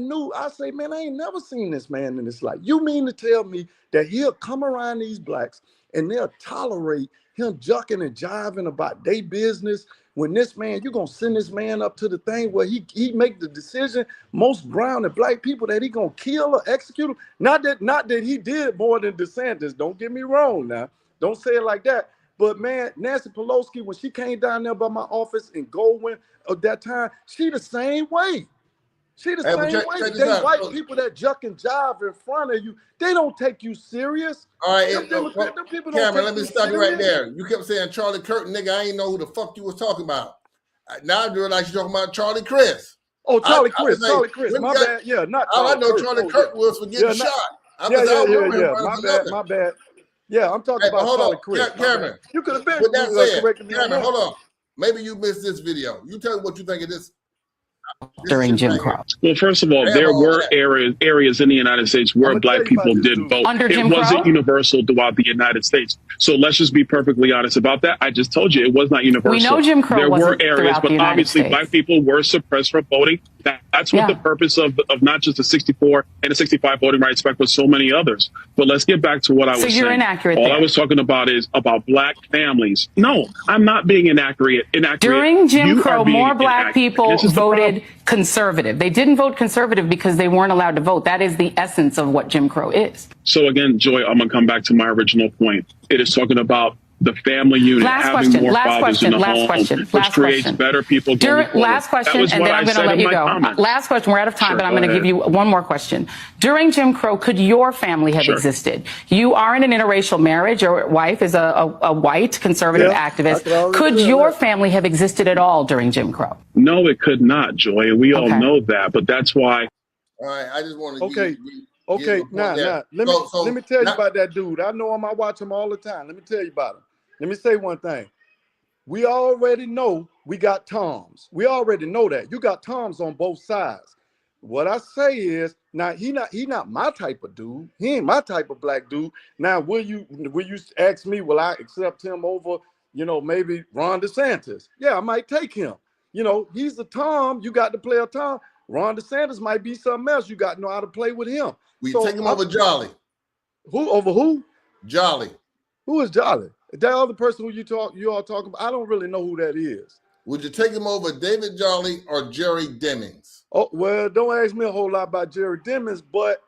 say, man, I ain't never seen this man in this life. You mean to tell me that he'll come around these blacks and they'll tolerate him jucking and jiving about their business when this man, you're going to send this man up to the thing where he make the decision, most brown and black people, that he going to kill or execute him? Not that he did more than DeSantis. Don't get me wrong now. Don't say it like that. But man, Nancy Pelosi, when she came down there by my office in Goldwyn at that time, she the same way. She the same way. They white people that juck and jive in front of you, they don't take you serious. All right, them people Cameron, let me stop you right there. You kept saying Charlie Kirk, nigga. I ain't know who the fuck you was talking about. Now I realize you're talking about Charlie Chris. Oh, Charlie Chris. My bad. Yeah, not Charlie. I know Charlie Kirk was for getting shot. My bad. Yeah, I'm talking about Charlie Chris. Cameron, you could have been correcting me. Cameron, hold on. Maybe you missed this video. You tell me what you think of this. During Jim Crow. Well, first of all, there were areas in the United States where black people did vote. It wasn't universal throughout the United States. So let's just be perfectly honest about that. I just told you it was not universal. We know Jim Crow wasn't there were areas, but obviously black people were suppressed from voting. That's what the purpose of not just the 64 and the 65 voting rights back, but so many others. But let's get back to what I was saying. So you're inaccurate All there. I was talking about is about black families. No, I'm not being inaccurate. During Jim Crow, more black people voted conservative. They didn't vote conservative because they weren't allowed to vote. That is the essence of what Jim Crow is. So again, Joy, I'm going to come back to my original point. It is talking about the family unit, having more fathers in the home, which creates better people going forward. Last question, That was and what then I'm I going to said let in you my go. comment. Last question. We're out of time, Sure, but I'm go going to give ahead. you one more question. During Jim Crow, could your family have Sure. existed? You are in an interracial marriage. Your wife is a white conservative Yeah, I activist. can already Could feel your that. family have existed at all during Jim Crow? No, it could not, Joy, and we all Okay. know that. But that's why. All right, I just want to Okay. get your point Now, there. let me tell you now- about that dude. I know him. I watch him all the time. Let me tell you about him. Let me say one thing. We already know we got Toms. We already know that. You got Toms on both sides. What I say is, now he not my type of dude. He ain't my type of black dude. Now, will you ask me, will I accept him over, maybe Ron DeSantis? Yeah, I might take him. He's a Tom. You got to play a Tom. Ron DeSantis might be something else. You got to know how to play with him. We take him over Jolly. Who over who? Jolly. Who is Jolly? That other person who you all talking about, I don't really know who that is. Would you take him over David Jolly or Jerry Demings? Oh, well, don't ask me a whole lot about Jerry Demings, but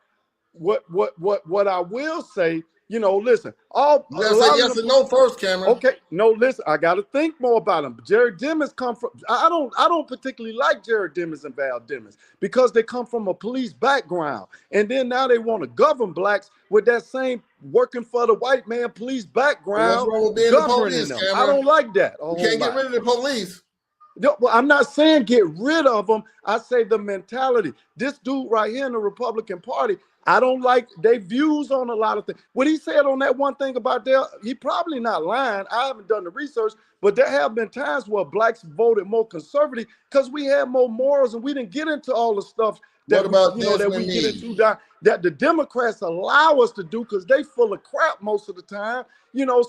what I will say, listen, You gotta say yes or no first, Cameron. Okay, no, listen, I got to think more about him. Jerry Demings come from, I don't particularly like Jerry Demings and Val Demings because they come from a police background. And then now they want to govern blacks with that same working for the white man police background. What's wrong with being the governing police, them. Cameron? I don't like that. You can't get rid of the police. No, well, I'm not saying get rid of them. I say the mentality. This dude right here in the Republican Party, I don't like their views on a lot of things. What he said on that one thing about there, he probably not lying. I haven't done the research, but there have been times where blacks voted more conservative because we had more morals and we didn't get into all the stuff that that we get into that the Democrats allow us to do because they full of crap most of the time.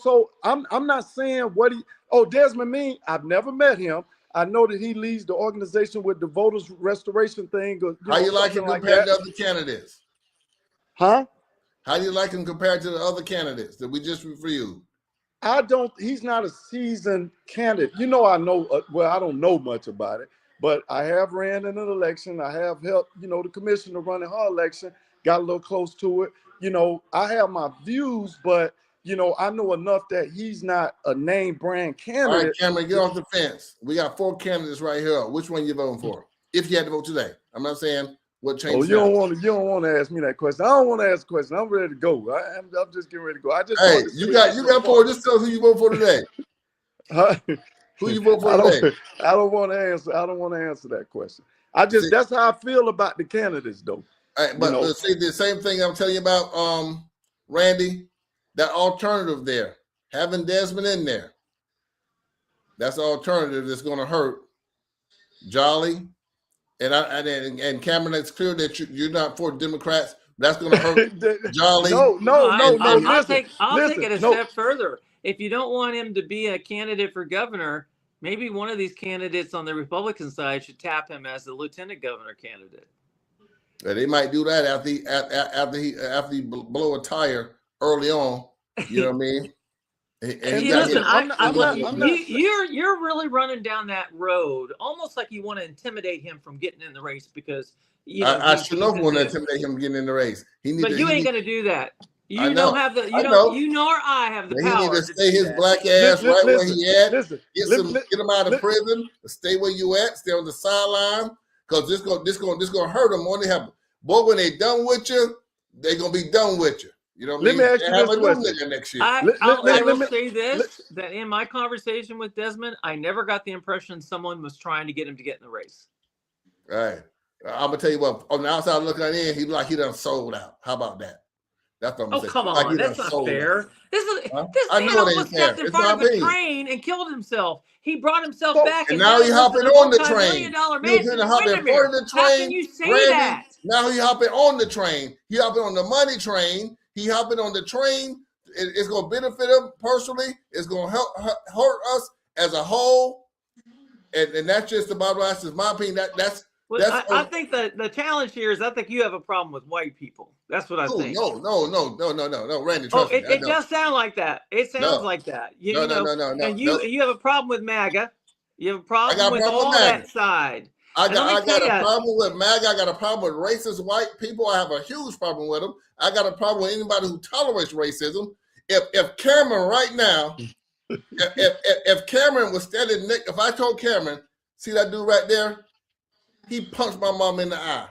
So I'm not saying Desmond Meade, I've never met him. I know that he leads the organization with the voters restoration thing. How you like him compared to other candidates? Huh? How do you like him compared to the other candidates that we just reviewed? He's not a seasoned candidate. I know, I don't know much about it, but I have ran in an election. I have helped, the commissioner running her election, got a little close to it. I have my views, but I know enough that he's not a name brand candidate. All right, Cameron, get off the fence. We got 4 candidates right here. Which one you voting for? If you had to vote today. I'm not saying what changed. Oh, you don't want to ask me that question. I don't want to ask a question. I'm ready to go. I'm just getting ready to go. You got 4. Just tell us who you vote for today. Who you vote for today? I don't want to answer. I don't want to answer that question. That's how I feel about the candidates, though. All right, but see the same thing I'm telling you about, Randy. That alternative there, having Desmond in there, that's an alternative that's going to hurt Jolly. And Cameron, it's clear that you're not for Democrats. That's going to hurt Jolly. No. I'll take it a step further. If you don't want him to be a candidate for governor, maybe one of these candidates on the Republican side should tap him as the lieutenant governor candidate. They might do that after he blow a tire early on. You know what I mean? You're really running down that road, almost like you want to intimidate him from getting in the race because I should know want to intimidate him from getting in the race. But you ain't going to do that. You I know. don't have the. You nor I have the power. He need to stay his black ass right where he at. Get him out of prison. Stay where you at. Stay on the sideline because this gonna hurt him more than happen. Boy, when they done with you, they gonna be done with you. You know what I mean? Let me ask you this question. Next year. I will say this, that in my conversation with Desmond, I never got the impression someone was trying to get him to get in the race. All right. I'm going to tell you what, on the outside looking in, he like he done sold out. How about that? That's what I'm going to say. Come on. That's not fair. Out. This man almost stepped in front of a train and killed himself. He brought himself back. And now he's hopping on the train. He was hopping in front of the train. How can you say that? Now he hopping on the train. He hopping on the money train. He hopping on the train. It's going to benefit him personally. It's going to hurt us as a whole. And that's just the bottom line. That's my opinion. I think the challenge here is I think you have a problem with white people. That's what I think. No, Randy. It does sound like that. It sounds like that. No. And you have a problem with MAGA. You have a problem with all that side. I got a problem with MAGA. I got a problem with racist white people. I have a huge problem with them. I got a problem with anybody who tolerates racism. If Cameron right now If Cameron was standing next, if I told Cameron, see that dude right there, he punched my mom in the eye.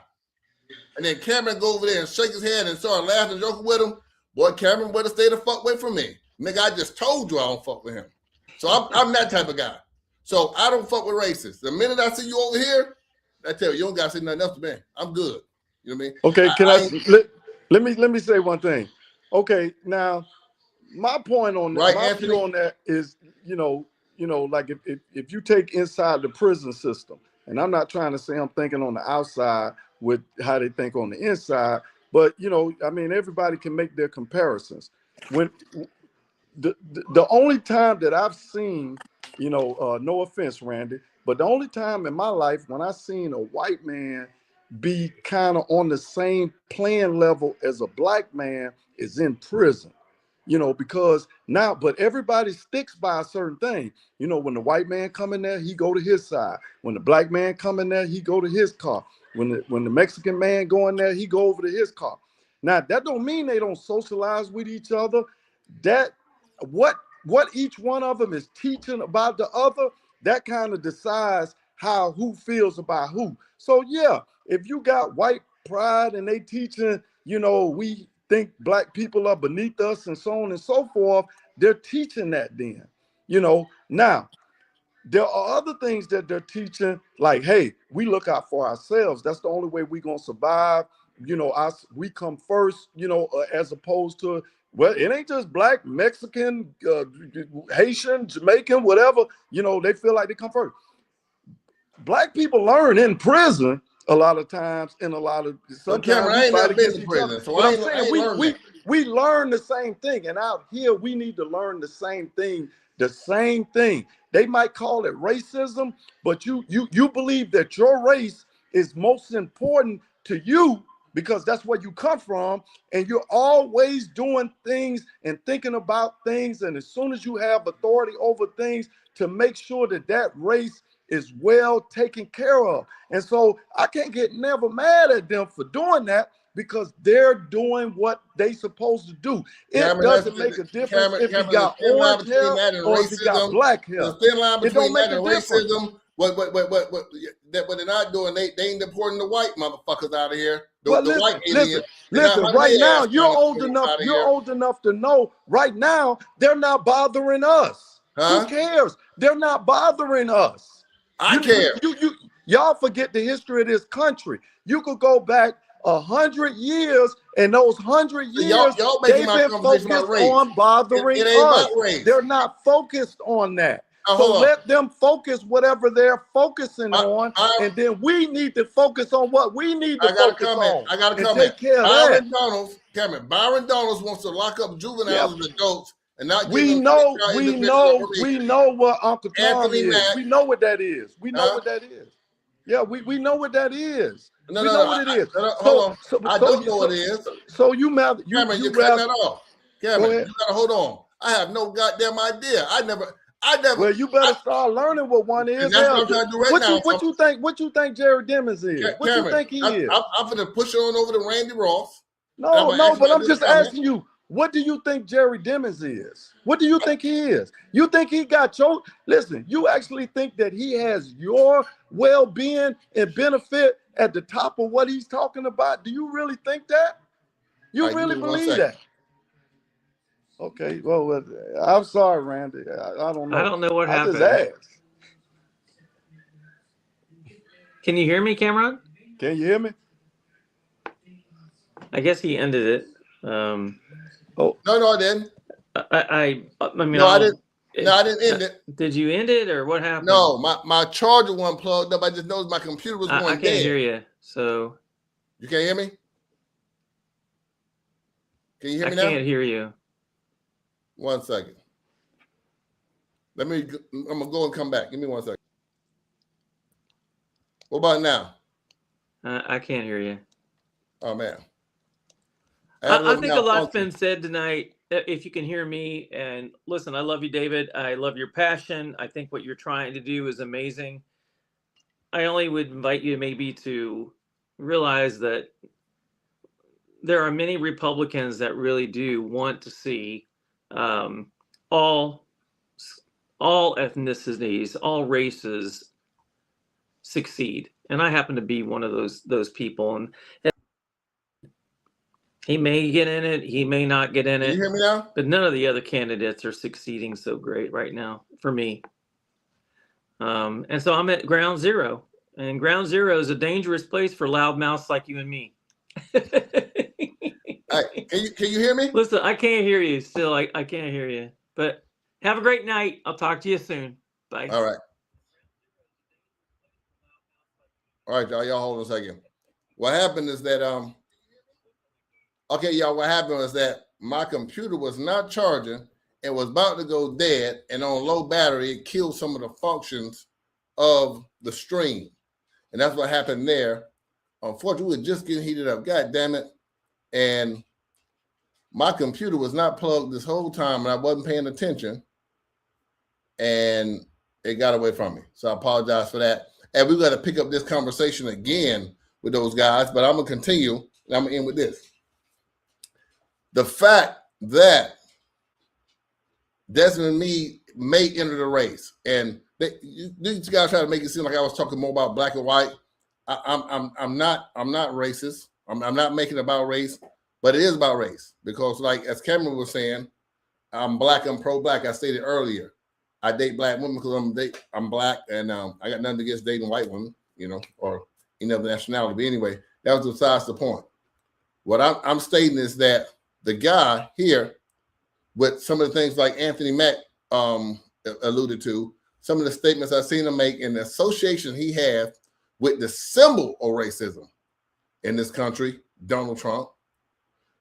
And then Cameron go over there and shake his head and start laughing and joking with him. Boy, Cameron better stay the fuck away from me. Nigga, I just told you I don't fuck with him. So I'm that type of guy. So I don't fuck with racists. The minute I see you over here, I tell you, you don't gotta say nothing else to me. I'm good. You know what I mean? Okay, let me say one thing. Okay, now my point on right, my Anthony? view on that is, like if you take inside the prison system, and I'm not trying to say I'm thinking on the outside with how they think on the inside, but I mean, everybody can make their comparisons. When the only time that I've seen, no offense, Randy, but the only time in my life when I seen a white man be kind of on the same playing level as a black man is in prison. Because now, but everybody sticks by a certain thing. When the white man come in there, he go to his side. When the black man come in there, he go to his car. When the Mexican man go in there, he go over to his car. Now, that don't mean they don't socialize with each other. That what each one of them is teaching about the other, that kind of decides who feels about who. So yeah, if you got white pride and they teaching, we think black people are beneath us and so on and so forth, they're teaching that then. Now there are other things that they're teaching, like, hey, we look out for ourselves. That's the only way we're gonna survive. We come first, as opposed to, well, it ain't just black, Mexican, Haitian, Jamaican, whatever, they feel like they come first. Black people learn in prison a lot of times, and sometimes I ain't we never fight been against to each prison, other. so But I I'm ain't saying we learn the same thing, and out here we need to learn the same thing. The same thing. They might call it racism, but you believe that your race is most important to you because that's where you come from, and you're always doing things and thinking about things, and as soon as you have authority over things, to make sure that race is well taken care of. And so I can't get never mad at them for doing that because they're doing what they supposed to do. It doesn't make a difference if he got orange hair or if he got black hair. There's a thin line It don't between make that a and difference. racism. What they're not doing, they ain't deporting the white motherfuckers out of here. The white alien. Listen. Right now, you're old enough to know. Right now, they're not bothering us. Huh? Who cares? They're not bothering us. I care. Y'all forget the history of this country. You could go back 100 years, and those 100 years, y'all they've been focused on bothering us. They're not focused on that. So let them focus whatever they're focusing on, and then we need to focus on what we need to focus on. I got a comment. Take care of Byron that. Byron Donalds wants to lock up juveniles and adults and not give We them know what Uncle Tom Anthony is. Mack. We know what that is. We know what that is. Yeah, we know what that is. We know what it is. Hold on. I don't know what it is. So you're cutting that off. Cameron, you gotta hold on. I have no goddamn idea. I never. Well, you better start learning what one is. That's what I'm trying to do right now. What you think Jared Dimmons is? What Cameron, you think he is? I'm gonna push it on over to Randy Ross. No, but I'm just asking you. What do you think Jerry Dimmons is? What do you think he is? You think he got your, listen, you actually think that he has your well-being and benefit at the top of what he's talking about? Do you really think that? You really believe that? Okay, well, I'm sorry, Randy. I don't know. I don't know what happened. I just asked. Can you hear me, Cameron? Can you hear me? I guess he ended it. Oh no, I didn't. I mean, no, I didn't. No, I didn't end it. Did you end it or what happened? No, my charger wasn't plugged up. I just noticed my computer was going dead. I can't hear you. So you can't hear me? Can you hear me now? I can't hear you. 1 second. I'm gonna go and come back. Give me 1 second. What about now? I can't hear you. Oh man. I think a lot's been said tonight. If you can hear me, and listen, I love you, David. I love your passion. I think what you're trying to do is amazing. I only would invite you maybe to realize that there are many Republicans that really do want to see all all ethnicities, all races succeed. And I happen to be one of those people. And he may get in it, he may not get in Can you it. hear me now? But none of the other candidates are succeeding so great right now for me. And so I'm at ground zero. And ground zero is a dangerous place for loudmouths like you and me. Right. Can you hear me? Listen, I can't hear you still. I can't hear you. But have a great night. I'll talk to you soon. Bye. All right. All right, y'all hold on a second. What happened is that okay, y'all, what happened was that my computer was not charging and was about to go dead, and on low battery, it killed some of the functions of the stream. And that's what happened there. Unfortunately, we were just getting heated up. God damn it. And my computer was not plugged this whole time, and I wasn't paying attention. And it got away from me. So I apologize for that. And we're going to pick up this conversation again with those guys, but I'm going to continue, and I'm going to end with this. The fact that Desmond Meade may enter the race, and these guys try to make it seem like I was talking more about black and white. I'm not racist. I'm not making it about race, but it is about race because, like as Cameron was saying, I'm black. I'm pro-black. I stated earlier, I date black women because I'm black, and I got nothing against dating white women, or any other nationality. But anyway, that was besides the point. What I'm stating is that the guy here, with some of the things like Anthony Mack alluded to, some of the statements I've seen him make, and the association he has with the symbol of racism in this country, Donald Trump,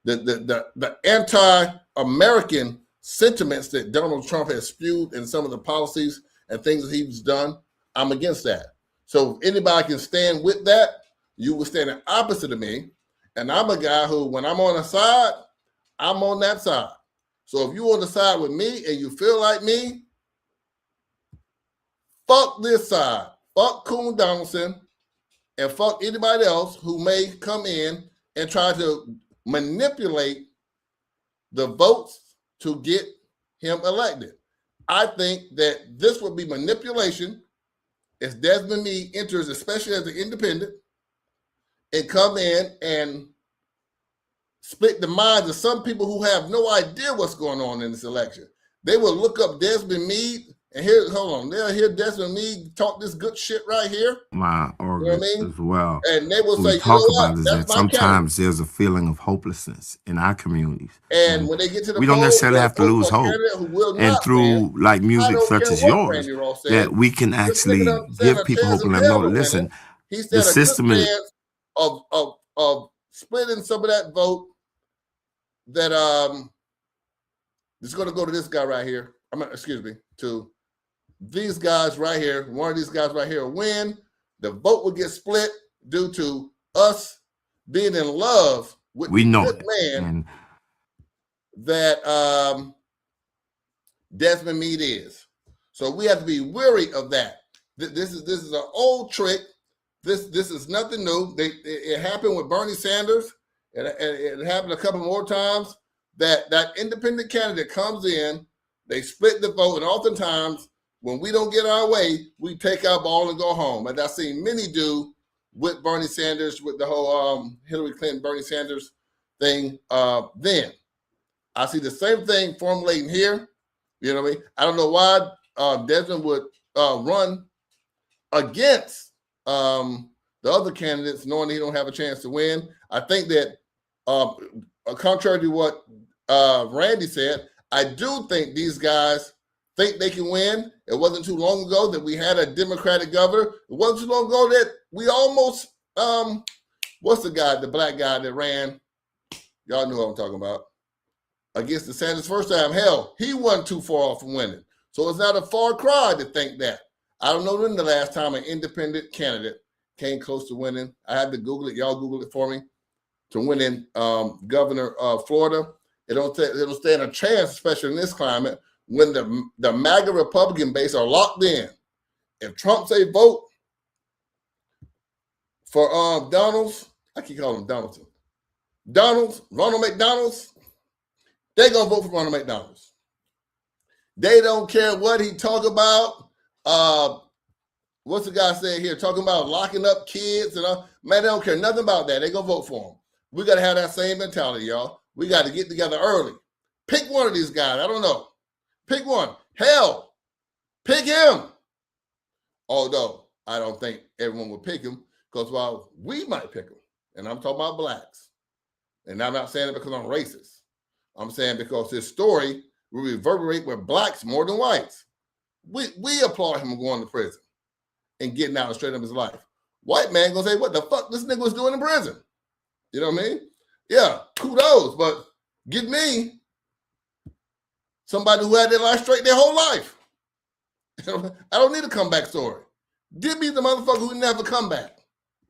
the anti-American sentiments that Donald Trump has spewed in some of the policies and things that he's done, I'm against that. So if anybody can stand with that, you will stand opposite of me. And I'm a guy who, when I'm on a side, I'm on that side. So if you on the side with me and you feel like me, fuck this side. Fuck Coon Donaldson and fuck anybody else who may come in and try to manipulate the votes to get him elected. I think that this would be manipulation if Desmond Meade enters, especially as an independent, and come in and split the minds of some people who have no idea what's going on in this election. They will look up Desmond Meade and they'll hear Desmond Meade talk this good shit right here. My argument as well. And they will what say, we talk about is that's that sometimes there's a feeling of hopelessness in our communities. And when they get to the we don't necessarily have to lose hope. And through like music such as yours, that we can actually give people hope and let them know, listen, the system is of splitting some of that vote that is going to go to this guy right here. To these guys right here. One of these guys right here will win. The vote will get split due to us being in love with the good man that Desmond Meade is. So we have to be wary of that. This is an old trick. This is nothing new. It happened with Bernie Sanders. It happened a couple more times that independent candidate comes in, they split the vote, and oftentimes when we don't get our way, we take our ball and go home. And I've seen many do with Bernie Sanders, with the whole Hillary Clinton, Bernie Sanders thing. Then I see the same thing formulating here. You know what I mean? I don't know why Desmond would run against the other candidates, knowing he don't have a chance to win. I think that, contrary to what Randy said, I do think these guys think they can win. It wasn't too long ago that we had a Democratic governor. It wasn't too long ago that we almost, what's the black guy that ran? Y'all know what I'm talking about. Against the Sanders first time. Hell, he wasn't too far off from winning. So it's not a far cry to think that. I don't know when the last time an independent candidate came close to winning. I had to Google it. Y'all Google it for me. To winning governor of Florida. It'll stand a chance, especially in this climate, when the MAGA Republican base are locked in. If Trump say vote for Donald's, I keep calling him Donaldson. Ronald McDonald's, they're going to vote for Ronald McDonald's. They don't care what he talk about. What's the guy saying here? Talking about locking up kids and all. Man, they don't care nothing about that. They gonna vote for him. We got to have that same mentality, y'all. We got to get together early. Pick one of these guys. I don't know. Pick one. Hell, pick him. Although I don't think everyone would pick him, because while we might pick him, and I'm talking about blacks, and I'm not saying it because I'm racist. I'm saying because his story will reverberate with blacks more than whites. We applaud him going to prison and getting out and straighten up his life. White man gonna say, what the fuck this nigga was doing in prison? You know what I mean? Yeah, kudos, but give me somebody who had their life straight their whole life. I don't need a comeback story. Give me the motherfucker who never come back.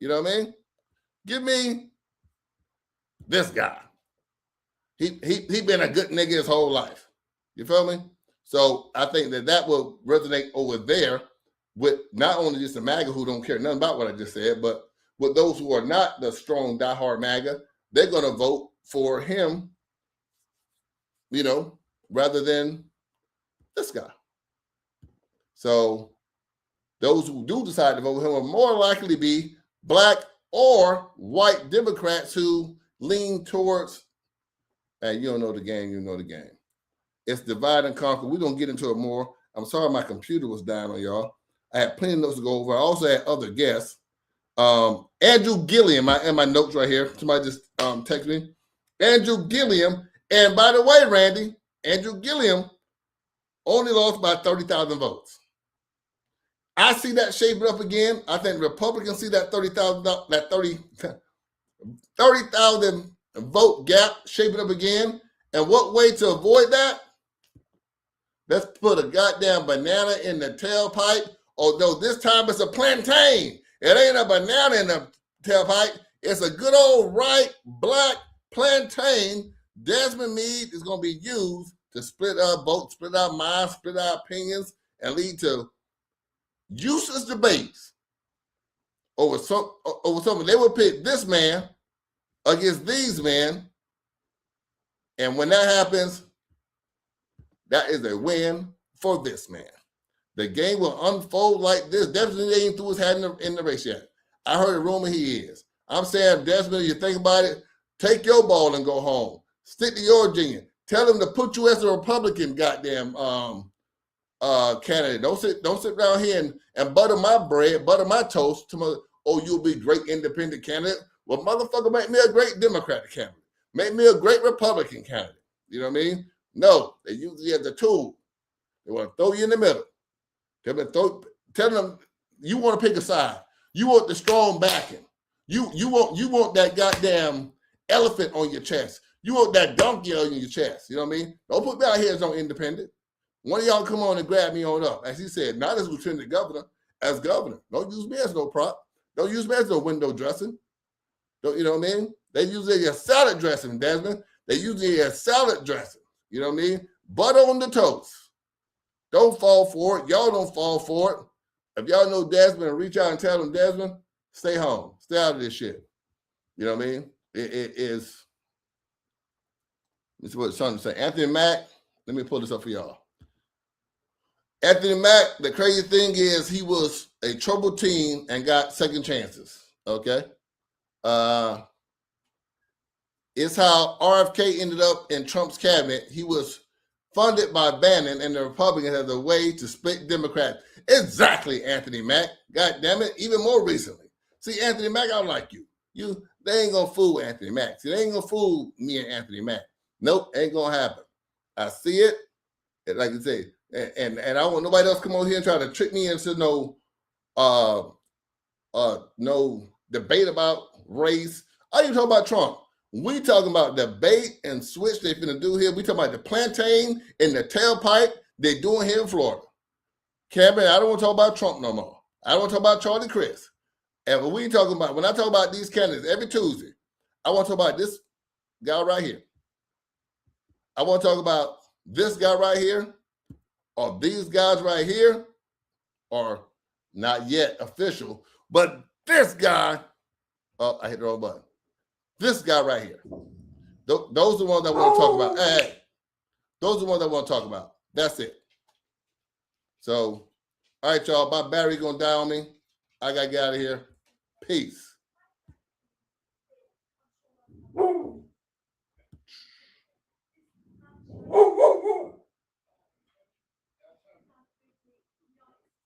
You know what I mean? Give me this guy. He been a good nigga his whole life. You feel me? So I think that will resonate over there with not only just the MAGA who don't care nothing about what I just said, but with those who are not the strong diehard MAGA, they're going to vote for him, you know, rather than this guy. So those who do decide to vote for him are more likely to be black or white Democrats who lean towards, hey, you don't know the game, you know the game. It's divide and conquer. We're going to get into it more. I'm sorry my computer was down on y'all. I had plenty of notes to go over. I also had other guests. Andrew Gilliam, in my notes right here. Somebody just texted me. Andrew Gilliam. And by the way, Randy, Andrew Gilliam only lost by 30,000 votes. I see that shaping up again. I think Republicans see that 30,000 vote gap shaping up again. And what way to avoid that? Let's put a goddamn banana in the tailpipe. Although this time it's a plantain. It ain't a banana in the tailpipe. It's a good old right black plantain. Desmond Meade is going to be used to split our votes, split our minds, split our opinions, and lead to useless debates over something. They will pit this man against these men. And when that happens, that is a win for this man. The game will unfold like this. Desmond ain't threw his hat in the race yet. I heard a rumor he is. I'm saying, Desmond, you think about it, take your ball and go home. Stick to your Virginia. Tell them to put you as a Republican goddamn candidate. Don't sit down here and butter my bread, butter my toast to you'll be a great independent candidate. Well, motherfucker, make me a great Democratic candidate. Make me a great Republican candidate. You know what I mean? No, they use it as a tool. They want to throw you in the middle. Tell them you want to pick a side. You want the strong backing. You want that goddamn elephant on your chest. You want that donkey on your chest. You know what I mean? Don't put me out here as no independent. One of y'all come on and grab me on up. As he said, not as lieutenant governor, as governor. Don't use me as no prop. Don't use me as no window dressing. Don't, you know what I mean? They use it as salad dressing, Desmond. They use it as salad dressing. You know what I mean? Butter on the toast. Don't fall for it. Y'all don't fall for it. If y'all know Desmond, reach out and tell them, Desmond, stay home. Stay out of this shit. You know what I mean? It is. This is what Sean saying. Anthony Mack, let me pull this up for y'all. Anthony Mack, the crazy thing is he was a troubled teen and got second chances. Okay? It's how RFK ended up in Trump's cabinet. He was funded by Bannon and the Republicans as a way to split Democrats. Exactly, Anthony Mack. God damn it, even more recently. See, Anthony Mack, I don't like you. They ain't gonna fool Anthony Mack. See, they ain't gonna fool me and Anthony Mack. Nope, ain't gonna happen. I see it, like I say, and I don't want nobody else come over here and try to trick me into no debate about race. I ain't talking about Trump. We talking about debate and switch they finna do here. We talking about the plantain in the tailpipe they doing here in Florida. Cameron, I don't want to talk about Trump no more. I don't want to talk about Charlie Crist. And when I talk about these candidates every Tuesday, I want to talk about this guy right here. I want to talk about this guy right here, or these guys right here, or not yet official, but this guy. Oh, I hit the wrong button. This guy right here. Those are the ones I want to talk about. Hey, those are the ones I want to talk about. That's it. So, all right, y'all. My battery gonna die on me. I gotta get out of here. Peace.